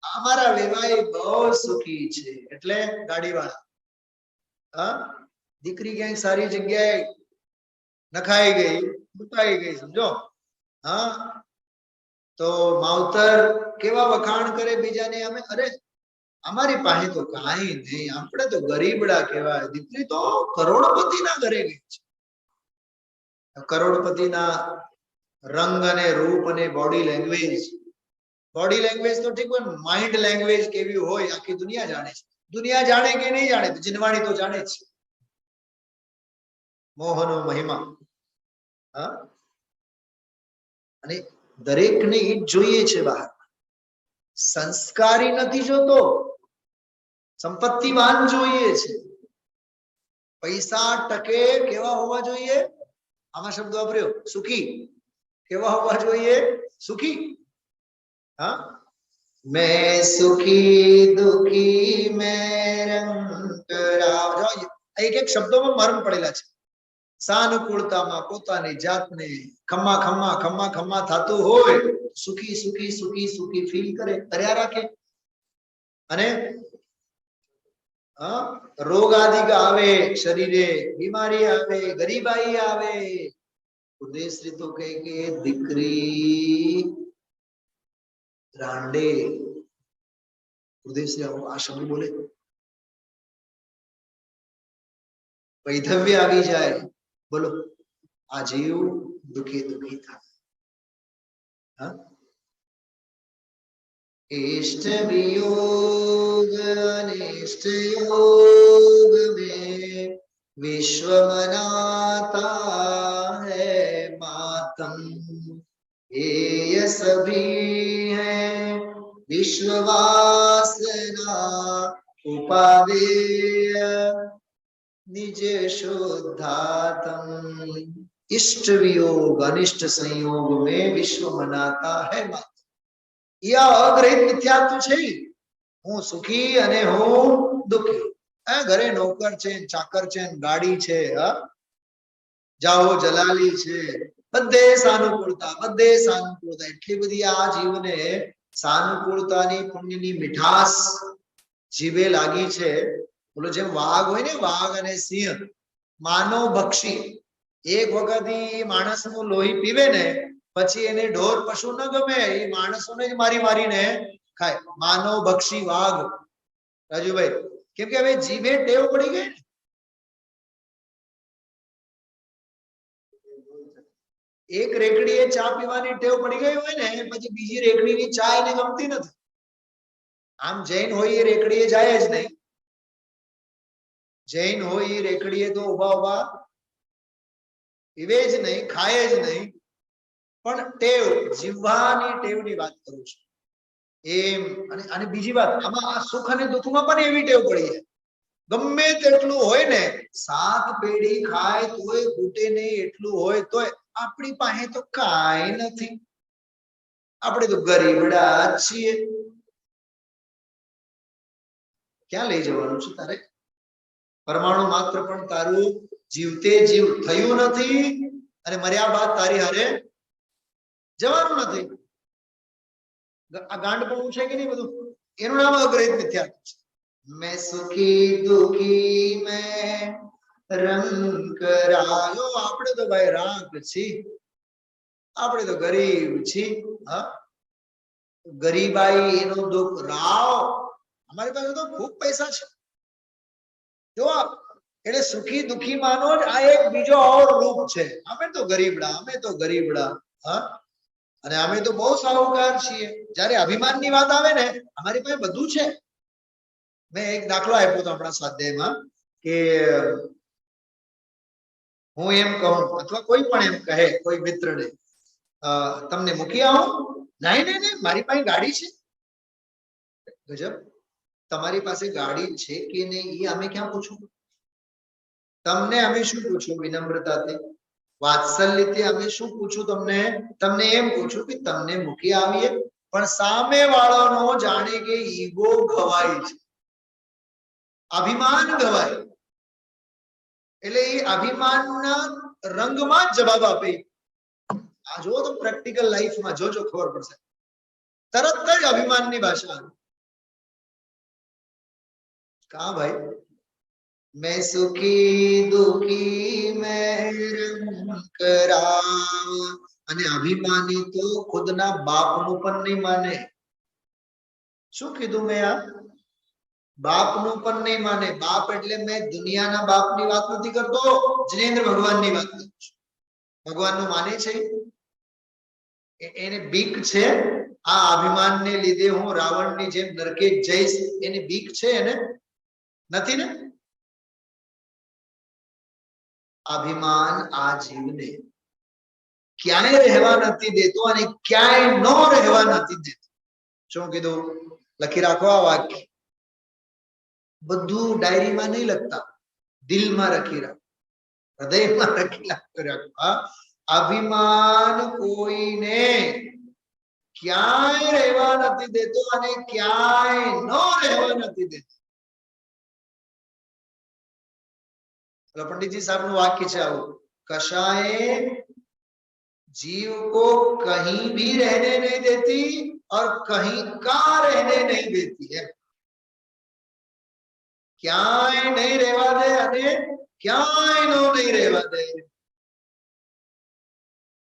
અમારા વેવાઈ બહુ સુખી છે. એટલે ગાડીવાળા. હા, દીકરી ક્યાંક સારી જગ્યાએ નખાઈ ગઈ, મુકાઈ ગઈ, સમજો. હા, તો માવતર કેવા વખાણ કરે બીજાને. અમે અરે અમારી પાસે તો કાંઈ નહીં, આપણે તો ગરીબડા કહેવાય. દીકરી તો કરોડપતિના ઘરે ગઈ છે. કરોડપતિના રંગ અને રૂપ અને બોડી લેંગ્વેજ તો ઠીક હોય, માઇન્ડ લેંગ્વેજ કેવી હોય આખી દુનિયા જાણે છે. દુનિયા જાણે કે નહીં જાણે, જીનવાણી તો જાણે છે. મોહનો મહિમા. હા, અને દરેકને ઈ જોઈએ છે બહાર. સંસ્કારી નથી જોતો, સંપત્તિવાન જોઈએ છે. પૈસા ટકે કેવા હોવા જોઈએ? આમાં શબ્દ વાપર્યો, સુખી. કેવા હોવા જોઈએ? સુખી. હા, मैं सुखी दुखी मैं रंग राव. જો એક એક શબ્દોમાં મર્મ પડેલા છે. સાનુકૂળતામાં પોતાની જાતને ખમ્મા ખમ્મા ખમ્મા ખમ્મા થતું હોય, સુખી સુખી સુખી સુખી ફીલ કરે, કર્યા રાખે. અને રોગ આદિ આવે શરીરે, બીમારી આવે, ગરીબાઈ આવે, ઉદ્દેશ્ય તો કહે કે દીકરી રાંડે. ઉદ્દેશ્ય આ શબ્દ બોલે, વૈધવ્ય આવી જાય, બોલો આ જીવ દુખી દુખી થાય. इष्ट वियोग अनिष्ट योग में विश्व मनाता है मातम. ये सभी है विश्ववासना उपादेय निज शुद्धातम. इष्ट वियोग अनिष्ट संयोग में विश्व मनाता है मातम. અગ્રહિત મિથ્યાત્વ છે. હું સુખી અને હું દુઃખી. ઘરે નોકર છે, ચાકર છે, ગાડી છે, જાઓ જલાલી છે, બધે સાનુકૂળતા, બધે સાનુકૂળતા. એટલી બધી આ જીવને સાનુકૂળતાની પુણ્યની મીઠાસ જીવે લાગી છે. બોલો જેમ વાઘ હોય ને, વાઘ અને સિંહ માનવ ભક્ષી. એક વખત માણસનું લોહી પીવે ને પછી એને ઢોર પશુ ન ગમે, એ માણસોને જ મારી મારીને ખાય. માનવ ભક્ષી વાઘ. રાજુભાઈ, કેમ કે હવે જીભે ટેવ પડી ગઈ. એક રેકડીએ ચા પીવાની ટેવ પડી ગઈ હોય ને પછી બીજી રેકડીની ચા એને ગમતી નથી. આમ જૈન હોય એ રેકડીએ જાય જ નહીં. જૈન હોય એ રેકડીએ તો ઉભા ઉભા પીવે જ નહીં, ખાય જ નહીં. પણ ટેવ, જીવવાની ટેવની વાત કરું છું. એમ અને બીજી વાત, આમાં સુખ અને દુઃખમાં પણ એવી ટેવ પડી જાય. ગમે તેટલું હોય ને, 7 પેઢી ખાય તોય ખૂટે નહીં એટલું હોય તોય આપણી પાસે તો કાંઈ નથી. આપણે તો ગરીબડા છીએ. ક્યાં લઈ જવાનું છે તારે? પરમાણુ માત્ર પણ તારું જીવતે જીવ થયું નથી અને મર્યા બાદ તારી હારે જવાનું નથી. આ ગાંડપણું છે કે નહીં બધું? એનું નામ અગ્રહિત મિથ્યાત્વ છે. मैं सुखी दुखी मैं रंग रायो. આપણે તો ભાઈ રાંક છીએ, આપણે તો ગરીબ છીએ. ગરીબાઈ એનો દુઃખ રાવ. અમારી પાસે તો ખૂબ પૈસા છે. જો એટલે સુખી દુખી માનો જ આ એક બીજો ઓર રૂપ છે. અમે તો ગરીબડા, અમે તો ગરીબડા. અને અમે તો બહુ સાહુકાર છીએ. જયારે અભિમાનની વાત આવે ને, અમારી પાસે બધું છે. મેં એક દાખલો આપ્યો હતો આપણા સ્વાધ્યાયમાં કે હું એમ કહું અથવા કોઈ પણ એમ કહે કોઈ મિત્રને, તમને મૂકી આવું? નહીં નહીં નહીં, મારી પાસે ગાડી છે. ગજબ. તમારી પાસે ગાડી છે કે નહીં એ અમે ક્યાં પૂછું? તમને અમે શું પૂછું? વિનમ્રતાથી, વાત્સલ્યથી અમે શું પૂછું તમને? તમને એમ પૂછું કે તમને મૂકી આવીએ. પણ સામે વાળાનો જાણે કે ઈગો ઘવાય છે, અભિમાન ગવાય. એટલે એ અભિમાનના રંગમાં જ જવાબ આપે. આ જો તો પ્રેક્ટિકલ લાઈફમાં જોજો, ખબર પડશે. તરત જ અભિમાનની ભાષા. કા ભાઈ? मैं सुखी दुखी मैं रंग राव. અને અભિમાની તો ખુદના બાપનું પણ નહીં માને. શું કીધું મેં? આ બાપનું પણ નહીં માને. બાપ એટલે મેં દુનિયાના બાપની વાત નથી કરતો, જિનેન્દ્ર ભગવાનની વાત કરું છું. ભગવાનનું માને છે, એને બીક છે. આ અભિમાનને લીધે હું રાવણની જેમ નરકે જઈશ, એને બીક છે? એને નથી ને. અભિમાન આ જીવને ક્યાંય રહેવા નથી દેતો અને ક્યાંય ન રહેવા નથી દેતો. શું કીધું? લખી રાખો આ વાક્ય. બધું ડાયરીમાં નહીં લખતા, દિલમાં લખી રાખો, હૃદયમાં લખી રાખો. અભિમાન કોઈને ક્યાંય રહેવા નથી દેતો અને ક્યાંય ન રહેવા નથી દેતો. पंडित जी साहब નું वाक्य છે આવું, कषाय जीव को कहीं भी रहने नहीं देती और कहीं का रहने नहीं देती है. ક્યાંય નહીં રહેવા દે અને ક્યાંય નો નહીં રહેવા દે.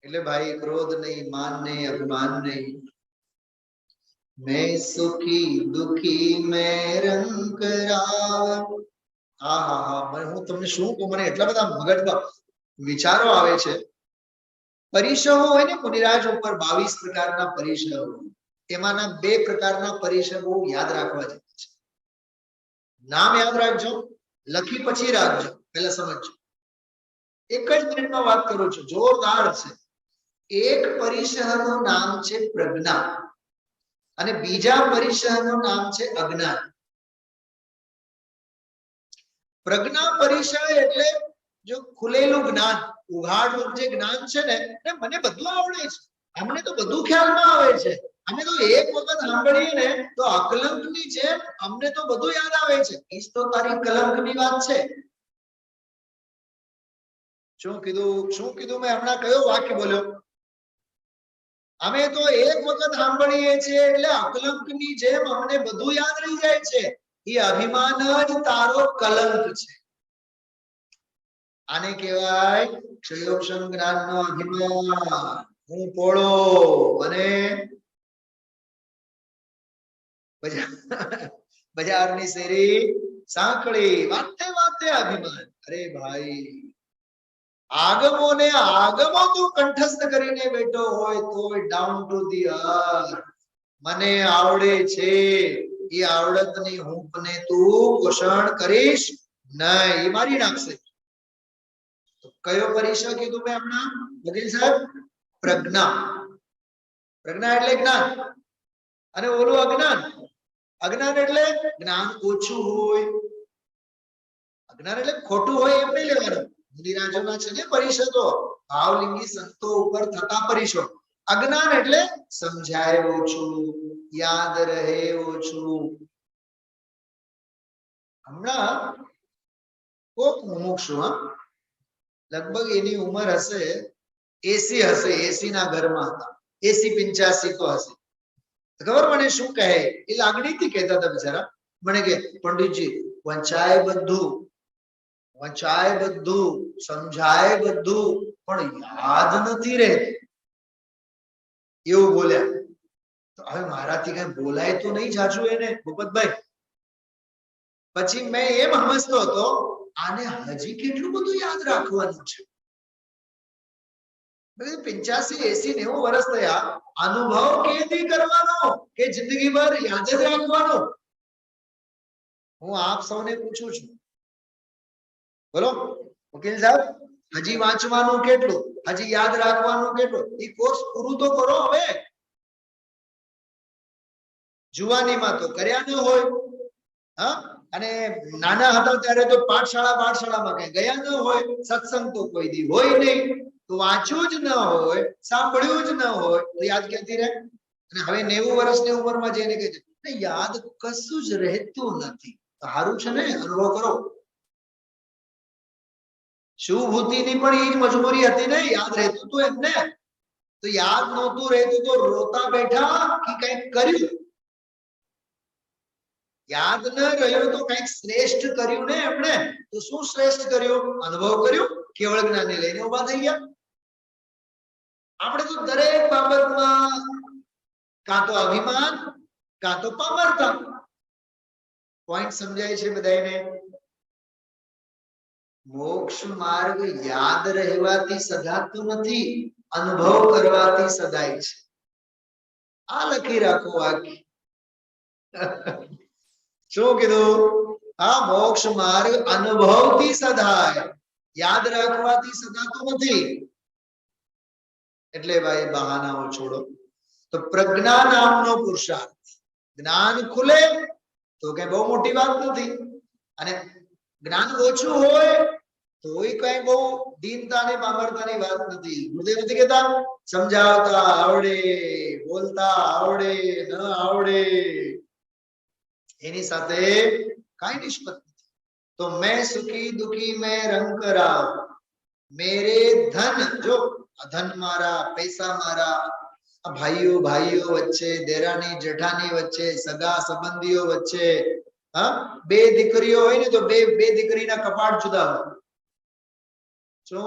એટલે ભાઈ ક્રોધ નહીં, માન નહીં, અભિમાન નહીં. मैं सुखी दुखी मैं रंग राव. હા હા હા, હું તમને શું કહું, મને એટલા બધા મગજમાં વિચારો આવે છે. પરિસરો હોય ને મુનિરાજ ઉપર 22 પ્રકારના પરિસરો, એમાંના 2 પ્રકારના પરિસરો યાદ રાખવા જેવા છે. નામ યાદ રાખજો, લખી પછી રાખજો, પહેલા સમજજો. એક જ મિનિટમાં વાત કરું છું, જોરદાર છે. એક પરિસરનું નામ છે પ્રજ્ઞા અને બીજા પરિસરનું નામ છે અજ્ઞાન. પ્રજ્ઞા પરિસર એટલે જો ખુલેલું જ્ઞાન, ઉઘાડું જે જ્ઞાન છે ને, મને બધું આવડે છે, અમને તો બધું ખ્યાલમાં આવે છે, અમે તો એક વખત સાંભળીએ ને તો અકલંકની જેમ અમને તો બધું યાદ આવે છે. ઈજ તો તારી કલંકની વાત છે. શું કીધું મેં હમણાં? કયો વાક્ય બોલ્યો? અમે તો એક વખત સાંભળીએ છીએ એટલે અકલંકની જેમ અમને બધું યાદ રહી જાય છે. એ અભિમાન જ તારો કલંક છે. આને કહેવાય ક્ષયોક્ષમ જ્ઞાનનો અભિમાન. હું પોળો અને બજારની શેરી સાંકળી, વાતે વાતે અભિમાન. અરે ભાઈ, આગમોને આગમો તું કંઠસ્થ કરીને બેઠો હોય તો ડાઉન ટુ ધી અર્થ. મને આવડે છે, એ આવડતની હૂંફને તું પોષણ કરીશ નહીં, એ મારી નાખશે. તો કયો પરિસર કીધું મેં હમણાં વકીલ સાહેબ? પ્રજ્ઞા. પ્રજ્ઞા એટલે જ્ઞાન અને ઓલું અજ્ઞાન. અજ્ઞાન એટલે જ્ઞાન ઓછું હોય, અજ્ઞાન એટલે ખોટું હોય એમ નહીં લેવાનું. મુનિરાજોના છે ને પરિષદો, ભાવલિંગી સંતો ઉપર થતા પરિષદો. અજ્ઞાન એટલે સમજાય ઓછું, યાદ રહે ઓછું. હમણાં કોક મુમુક્ષુ, લગભગ એની ઉંમર હશે 80 હશે, 80 ના ઘરમાં હતા, 80-85 તો હશે. ખબર મને શું કહે? એ લાગણીથી કહેતા હતા બિચારા. મને કે પંડિતજી વંચાય બધું, સમજાય બધું, પણ યાદ નથી રહેતું, એવું બોલ્યા. તો હવે મારાથી કઈ બોલાય તો નહીં જાજુ એને, ભૂપતભાઈ. પછી મેં એમ સમજતો હતો, આને હજી કેટલું બધું યાદ રાખવાનું છે. 85-80-90 વર્ષ થયા, અનુભવ કેદી કરવાનો કે જિંદગીભર યાદ જ રાખવાનો? હું આપ સૌને પૂછું છું, બોલો વકીલ સાહેબ, હજી વાંચવાનું કેટલું, હજી યાદ રાખવાનું કેટલું? એ કોર્સ પૂરું તો કરો હવે. જુવાનીમાં તો કર્યા ન હોય, હા, અને નાના હતા ત્યારે તો પાઠશાળામાં કઈ ગયા ન હોય, સત્સંગ તો કોઈ દી હોય નહીં, તો વાંચ્યું જ ન હોય, સાંભળ્યું જ ન હોય, તો યાદ ક્યાંથી રહે? અને હવે 90 વર્ષની ઉંમરમાં જઈને કહે છે યાદ કશું જ રહેતું નથી. સારું છે ને, અનુભવ કરો. શુભૂતિની પણ એ જ મજબૂરી હતી ને, યાદ રહેતું હતું એમને. તો યાદ નહોતું રહેતું તો રોતા બેઠા કે કઈક કર્યું? યાદ ન રહ્યું તો કઈક શ્રેષ્ઠ કર્યું ને એમણે. તો શું શ્રેષ્ઠ કર્યું? અનુભવ કર્યું, કેવળ જ્ઞાનને લઈને ઉભા થઈ ગયા. આપણે તો દરેક બાબતમાં કાં તો અભિમાન કાં તો પામરતા. પોઈન્ટ સમજાય છે બધાને? મોક્ષ માર્ગ યાદ રહેવાથી સદાતો નથી, અનુભવ કરવાથી સદાય છે. આ લખી રાખો વાક્ય. શું કીધું? આ મોક્ષ માર્ગ અનુભવથી સદાય, યાદ રાખવાથી સદાતો નથી. એટલે ભાઈ બહાનાઓ છોડો. તો પ્રજ્ઞા નામનો પુરુષાર્થ, જ્ઞાન ખુલે તો કઈ બહુ મોટી વાત નથી. અને જ્ઞાન ઓછું હોય તોય કઈ બહુ દીનતા ને પામરતાની વાત નથી. ગુરુદેવ નથી કહેતા સમજાવતા આવડે, બોલતા આવડે, ન આવડે એની સાથે કઈ નિસ્બત નથી. તો મેં સુખી દુખી મેં રંગ કરાવ, મેરે ધન, જો ધન મારા, પૈસા મારા, ભાઈઓ ભાઈઓ વચ્ચે, દેરાની જેઠાની વચ્ચે, સગા સંબંધીઓ વચ્ચે, હા, બે દીકરીઓ હોય ને તો બે દીકરીના કપાળ જુદા હોય. શું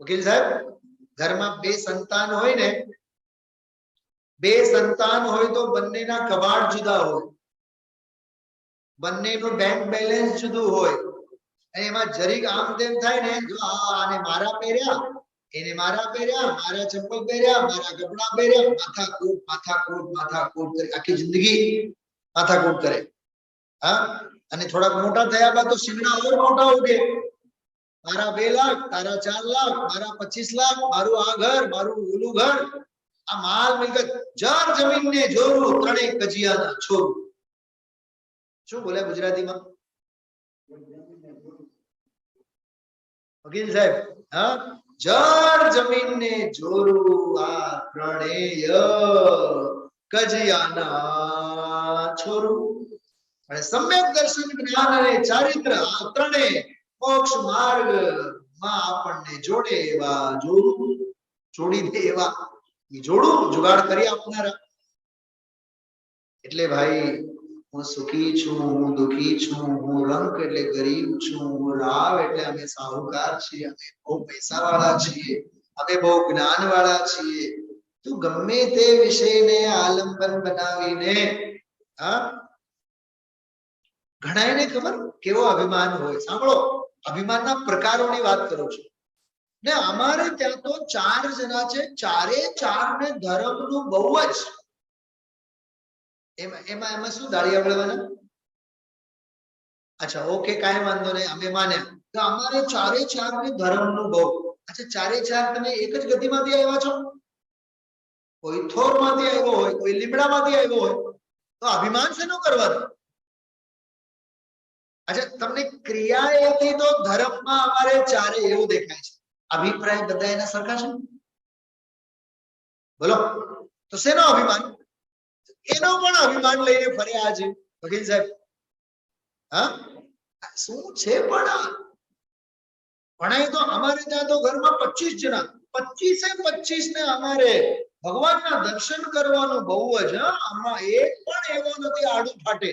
વકીલ સાહેબ, ઘરમાં બે સંતાન હોય ને, બે સંતાન હોય તો બંનેના કપાળ જુદા હોય, બંનેનું બેંક બેલેન્સ જુદું હોય. એમાં જરીક આમ તેમ થાય ને, જો આને મારા પહેર્યા, એને મારા પહેર્યા, મારા ચપ્પલ પહેર્યા, મારા કપડા પહેર્યા, માથાકૂટ માથાકૂટ માથાકૂટ કરી આખી જિંદગી માથાકૂટ કરે. હા, અને થોડાક મોટા થયા બાદ તો શિંગડા ઓર મોટા ઉગે. મારા 2 લાખ, તારા 4 લાખ, મારા 25 લાખ, મારું આ ઘર, મારું ઓલું ઘર, આ માલ મિલકત, જર જમીન ને જોરું, ત્રણેય કજિયાના છોરું. શું બોલે ગુજરાતીમાં વકીલ સાહેબ? હા, જર જમીન ને જોરું, આ ત્રણેય કજિયાના છોરું. અને સમ્યક દર્શન, જ્ઞાન અને ચારિત્ર, આ ત્રણેય મોક્ષ માર્ગ માં આપણને જોડે એવા જોડું, જોડી દે એવા જોડું જુગાડ કરી આપનારા. એટલે ભાઈ, હું સુખી છું, હું દુખી છું, હું રંક એટલે ગરીબ છું, હું રાવ એટલે અમે સાહુકાર છીએ, અમે બહુ પૈસા વાળા છીએ, અમે બહુ જ્ઞાન વાળા છીએ. તું ગમે તે વિષયને આલંબન બનાવીને, હા, ઘણાને ખબર કેવો અભિમાન હોય. સાંભળો, અભિમાનના પ્રકારોની વાત કરું છું ને. અમારે ત્યાં તો 4 જણા છે, ચારે ચારને ધર્મનું બહુ જ. એમાં શું દાળિયા વળવાના? અચ્છા, ઓકે, કાંઈ વાંધો નહીં, અમે માન્યા. તો અમારે ચારે ચારને ધર્મનું બહુ. અચ્છા, ચારે ચાર તમે એક જ ગતિમાંથી આવ્યા છો? કોઈ થોરમાંથી આવ્યો હોય, કોઈ લીમડામાંથી આવ્યો હોય, તો અભિમાન શેનું કરવાનું? અચ્છા, તમને ક્રિયા એથી તો ધર્મમાં અમારે ચારે એવું દેખાય છે. અભિપ્રાય બધા એના સરખા છે? બોલો, તો શેનો અભિમાન? એનો પણ અભિમાન લઈને ફર્યા છે વકીલ સાહેબ. હા, શું છે પણ તો અમારે ત્યાં તો ઘરમાં 25 જણા, 25 ને અમારે ભગવાનના દર્શન કરવાનું બહુ જ. આમાં એક પણ એવો નથી આડું ફાટે.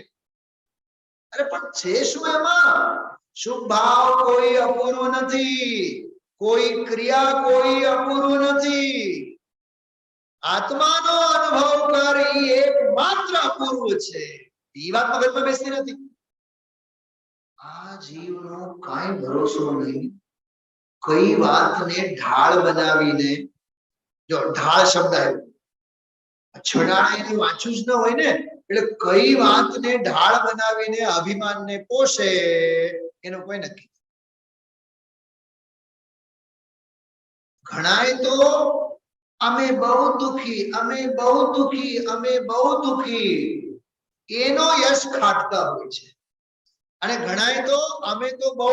અરે પણ છે શું એમાં? શુભ ભાવ કોઈ અપૂર્વ નથી, કોઈ ક્રિયા કોઈ અપૂર્વ નથી. આત્માનો અનુભવ કરી એકમાત્ર અપૂર્વ છે. એ વાત મગજમાં બેસતી નથી. આ જીવનો કાંઈ ભરોસો નહીં. કઈ વાતને ઢાળ બનાવીને, જો ઢાળ શબ્દ આવ્યો, છડાણા એને વાંચ્યું જ ન હોય ને, એટલે કઈ વાતને ઢાળ બનાવીને અભિમાનને પોષે એનો કોઈ નક્કી. ઘણાય તો અમે બહુ દુખી, અમે બહુ દુખી, અમે બહુ દુખી એનો યશ ખાટતા હોય છે. અને ઘણાય તો અમે તો બહુ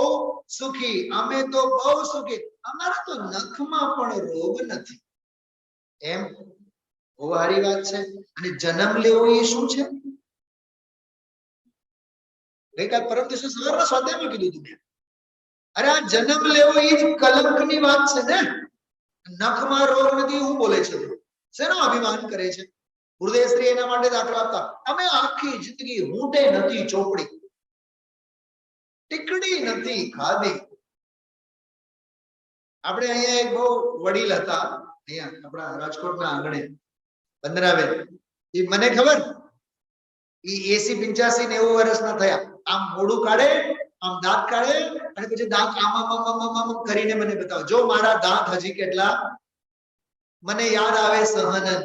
સુખી, અમે તો બહુ સુખી, અમારા તો નખમાં પણ રોગ નથી. એમ બહુ સારી વાત છે. અને જન્મ લેવો એ શું છે? ગઈકાલ પરમ દિવસે સવારના સ્વાધ્યાયમાં કીધું હતું. અરે આ જન્મ લેવો એ જ કલંકની વાત છે ને. નખમાં રોગ નથી હું બોલે છે? શેનો અભિમાન કરે છે? ગુરુદેવ શ્રી એના માટે દાખલા આપતા, અમે આખી જિંદગી ઊંટે નથી ચોપડી, ટીકડી નથી ખાધી. આપણે અહીંયા એક બહુ વડીલ હતા, અહીંયા આપણા રાજકોટના આંગણે, બંદરાબેન. એ મને ખબર, એ 80, 85, 90 વર્ષના થયા. આમ મોઢું કાઢે, આમ દાંત કાઢે, અને પછી દાંત આમ કરીને મને બતાવો, જો મારા દાંત હજી કેટલા. મને યાદ આવે સહનન.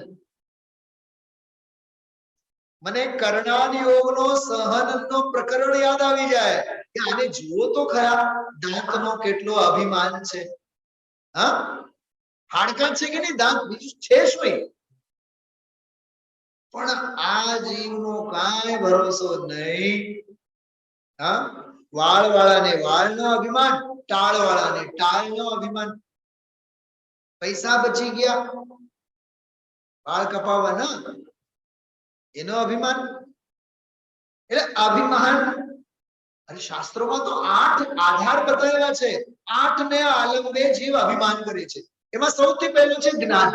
મને કર્ણાન યોગનો સહનનનો પ્રકરણ યાદ આવી જાય કે આને જુઓ તો ખરા, દાંતનો કેટલો અભિમાન છે. હા, હાડકાં છે કે નહીં, દાંત બીજું છે શું? પણ આ જીવનો કાંઈ ભરોસો નહીં. હા, વાળ વાળાને વાળનો અભિમાન, ટાળ વાળાને ટાળનો અભિમાન, પૈસા બચી ગયા વાળ કપાવવાના એનો અભિમાન. એટલે અભિમાન, અને શાસ્ત્રોમાં તો 8 આધાર બતાવેલા છે. 8 ને આલંબે જીવ અભિમાન કરે છે. એમાં સૌથી પહેલું છે જ્ઞાન.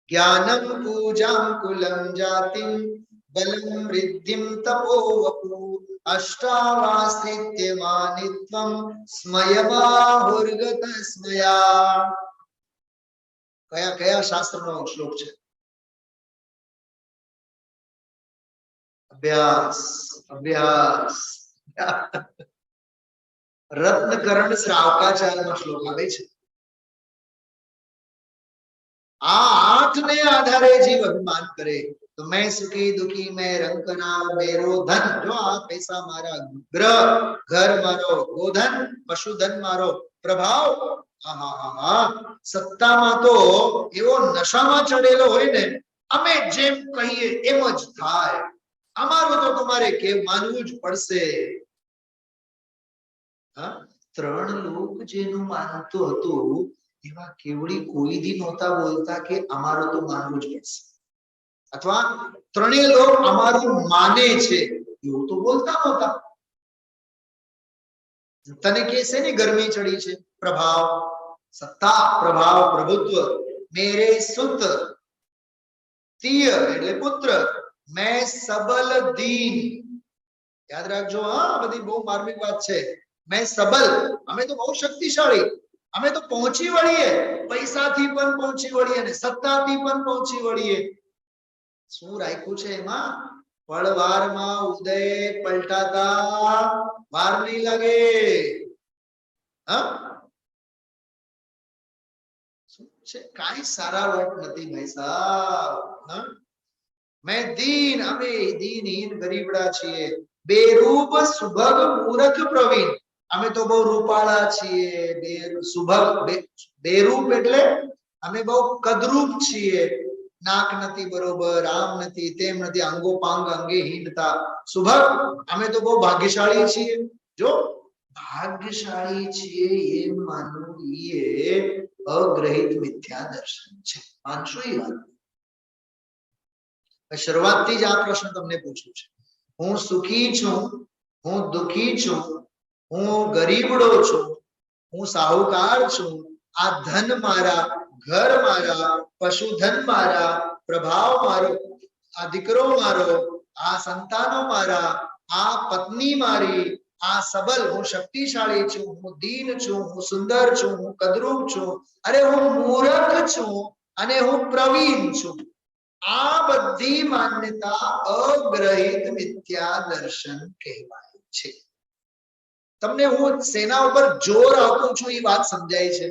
જ્ઞાનમ પૂજામ કુલમ જાતિમ બલમ વૃદ્ધિમ તપોવપુ અષ્ટાવાસિત્યમાનિત્વમ સ્મયમાહુર્ગત સ્મયા. કયા કયા શાસ્ત્રનો શ્લોક છે? અભ્યાસ અભ્યાસ. રત્નકરણ શ્રાવકાચાર્યનો શ્લોક આવે છે. આ 8 ને આધારે જીવ અભિમાન કરે તો મેં સુખી દુખી મેં રંકના મેરો ધન. જો આ પૈસા મારા, ગ્રહ ઘર મારો, ગોધન પશુધન મારો, પ્રભાવ. સત્તામાં તો એવો નશામાં ચડેલો હોય ને, અમે જેમ કહીએ એમ જ થાય, અમારું તો તમારે કે માનવું જ પડશે. 3 લોક જેનું માનતું હતું એવા કેવડી કોઈ દી નહોતા બોલતા કે અમારું તો માનવું જ પડશે, અથવા 3 લોક અમારું માને છે એવું તો બોલતા નહોતા. તને કેસે ની ગરમી ચડી છે? પ્રભાવ, સત્તા, પ્રભાવ, પ્રભુત્વ. મેરે સુત તિય એટલે પુત્ર, મેં સબલ દીન. યાદ રાખજો, હા, બધી બહુ માર્મિક વાત છે. મેં સબલ, અમે તો બહુ શક્તિશાળી, અમે તો પહોંચી વળીએ, પૈસાથી પણ પહોંચી વળીએ ને સત્તાથી પણ પહોંચી વળીએ. શું રાખ્યું છે એમાં? પળવારમાં ઉદય પલટાતા વાર નહીં લાગે. શું છે? કાંઈ સારા વટ નથી ભાઈ સાહેબ. મેં દીન, અમે દીનહીન ગરીબડા છીએ. બેરૂપ સુભગ મૂરખ પ્રવીણ, અમે તો બહુ રૂપાળા છીએ. બેરૂપ એટલે અમે બહુ કદરૂપ છીએ. નાક નથી બરોબર, આમ નથી તેમ નથી, અંગો પાંગ અંગેહીનતા. સુભગ, અમે તો બહુ ભાગ્યશાળી છીએ. જો ભાગ્યશાળી છીએ એમ માનવું એ અગ્રહિત મિથ્યા દર્શન છે. માનશો એ વાત? શરૂઆતથી જ આ પ્રશ્ન તમને પૂછું છે. હું સુખી છું, હું દુખી છું, હું ગરીબડો છું, હું સાહુકાર છું, આ ધન મારા, ઘર મારા, પશુધન મારા, પ્રભાવ મારો, આ દીકરો મારો, આ સંતાનો મારા, આ પત્ની મારી, આ સબલ, હું શક્તિશાળી છું, હું દીન છું, હું સુંદર છું, હું કદરૂપ છું, અરે હું મૂર્ખ છું અને હું પ્રવીણ છું. આ બધી માન્યતા અગ્રહિત મિથ્યા દર્શન કહેવાય છે. તમને હું સેના ઉપર જોર આપું છું એ વાત સમજાય છે?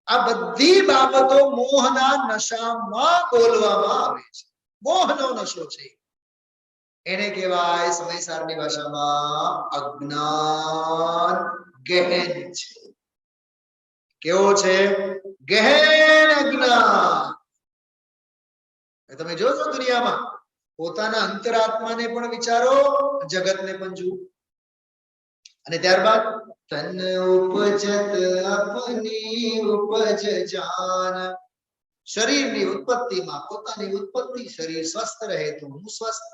આ બધી બાબતો મોહના નશામાં બોલવામાં આવે છે. મોહનો નશો છે, એને કહેવાય સમયસારની ભાષામાં અજ્ઞાન. ગહેન છે. કેવો છે? ગહેન અજ્ઞાન. તમે જોજો દુનિયામાં પોતાના અંતરાત્માને પણ વિચારો, જગતને પણ જુઓ. અને ત્યારબાદ તન ઉપજત અપની ઉપજ જાન. શરીરની ઉત્પત્તિમાં પોતાની ઉત્પત્તિ, શરીર સ્વસ્થ રહે તો હું સ્વસ્થ,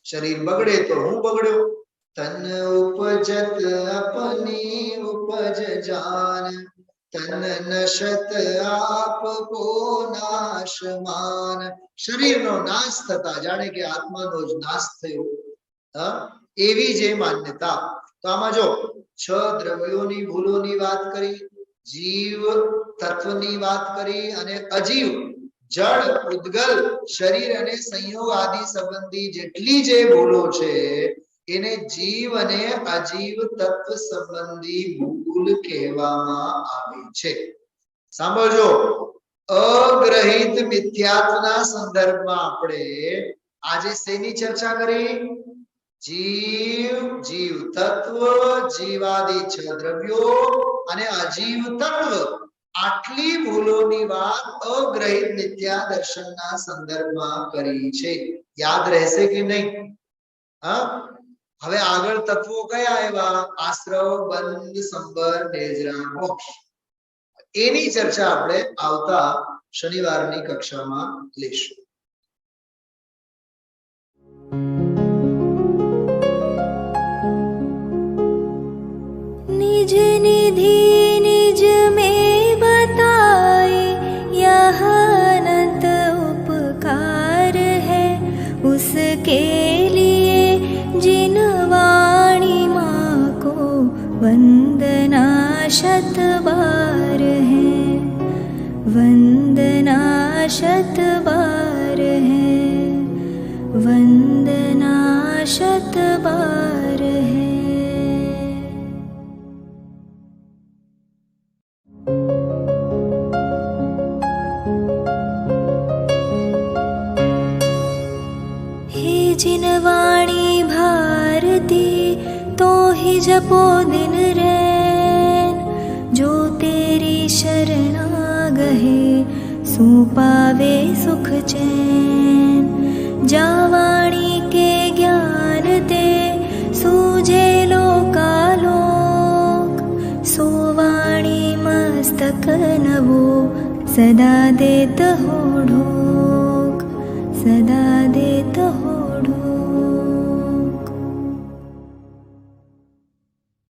શરીર બગડે તો હું બગડ્યો. તન ઉપજત અપની ઉપજ જાન, તન નશત આપ કો નાશમાન. શરીરનો નાશ થતા જાણે કે આત્માનો જ નાશ થયો, એવી જે માન્યતા. તો આમાં જો 6 દ્રવ્યોની ભૂલોની વાત કરી, જીવ તત્વની વાત કરી, અને અજીવ જળ, ઉદ્ગલ, શરીર અને સંયોગ આદિ સંબંધી જેટલી જે ભૂલો છે એને જીવ અને અજીવ તત્વ સંબંધી ભૂલ કહેવામાં આવે છે. સાંભળજો, અગ્રહિત મિથ્યાત્વના સંદર્ભમાં આપણે આજે શેની ચર્ચા કરી? જીવ, જીવ તત્વ, જીવાદી 6 દ્રવ્યો અને અજીવ તત્વ. આટલી ભૂલોની વાત અગ્રહિત મિથ્યા દર્શનના સંદર્ભમાં કરી છે. યાદ રહેશે કે નહીં? હવે આગળ તત્વો કયા આવ્યા? આશ્રવ, બંધ, સંબર, નેજરા, મોક્ષ. એની ચર્ચા આપણે આવતા શનિવારની કક્ષામાં લઈશું. निज निधि निज में बताए यह अनंत उपकार है, उसके लिए जिन वाणी माँ को वंदना शत बार है, वंदना शत बार है, वंदना शत बार है. हे जिन वाणी भारती तो ही जपो दिन रैन, जो तेरी शरणा गहे सो पावे सुख चैन. जा वाणी के ज्ञान ते सूझे लोकालोक, सो वाणी मस्तक नवो सदा देत हो ढोक, सदा देत हो